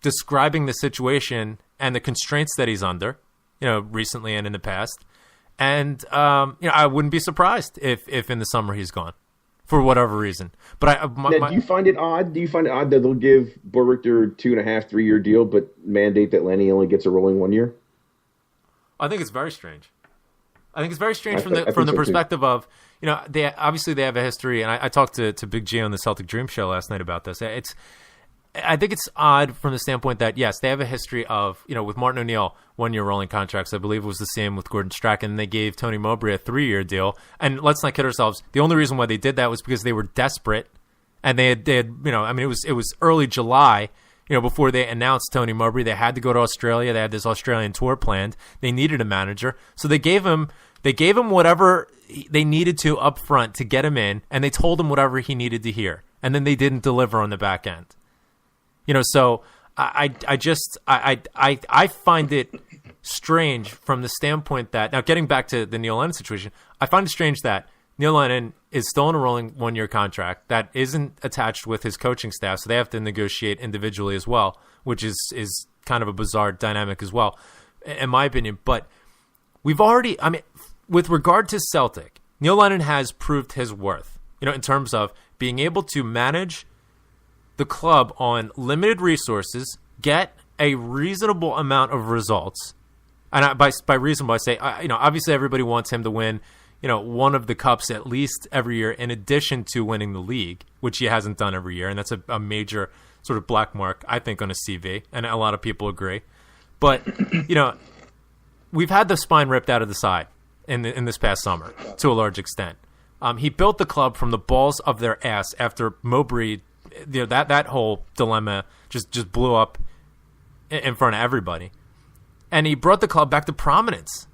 describing the situation and the constraints that he's under, you know, recently and in the past. And you know, I wouldn't be surprised if in the summer he's gone for whatever reason. But do you find it odd? Do you find it odd that they'll give Borrichter 2.5, 3 year deal, but mandate that Lenny only gets a rolling 1 year? I think it's very strange. I think it's very strange from the perspective of, you know, they have a history, and I talked to Big G on the Celtic Dream show last night about this. I think it's odd from the standpoint that, yes, they have a history of, you know, with Martin O'Neill, 1 year rolling contracts. I believe it was the same with Gordon Strachan. And they gave Tony Mowbray a 3 year deal. And let's not kid ourselves. The only reason why they did that was because they were desperate. And they had, you know, I mean, it was early July, you know, before they announced Tony Mowbray. They had to go to Australia. They had this Australian tour planned. They needed a manager. So they gave him whatever they needed to up front to get him in. And they told him whatever he needed to hear. And then they didn't deliver on the back end. So I find it strange from the standpoint that, now getting back to the Neil Lennon situation, I find it strange that Neil Lennon is still in a rolling 1-year contract that isn't attached with his coaching staff, so they have to negotiate individually as well, which is kind of a bizarre dynamic as well, in my opinion. But with regard to Celtic, Neil Lennon has proved his worth, in terms of being able to manage the club on limited resources, get a reasonable amount of results. And by reasonable, I say, obviously everybody wants him to win, one of the cups at least every year, in addition to winning the league, which he hasn't done every year. And that's a major sort of black mark, I think, on his CV. And a lot of people agree. But, we've had the spine ripped out of the side in this past summer to a large extent. He built the club from the balls of their ass after Mowbray, that whole dilemma just blew up in front of everybody. And he brought the club back to prominence.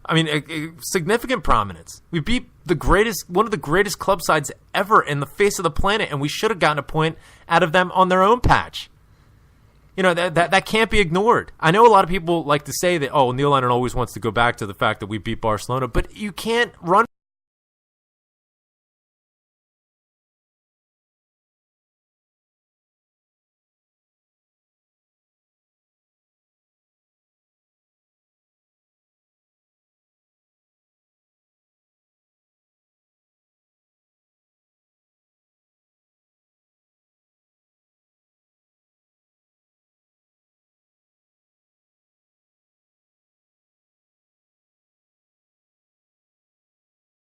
I mean, significant prominence. We beat one of the greatest club sides ever in the face of the planet, and we should have gotten a point out of them on their own patch. That can't be ignored. I know a lot of people like to say that, Neil Lennon always wants to go back to the fact that we beat Barcelona, but you can't run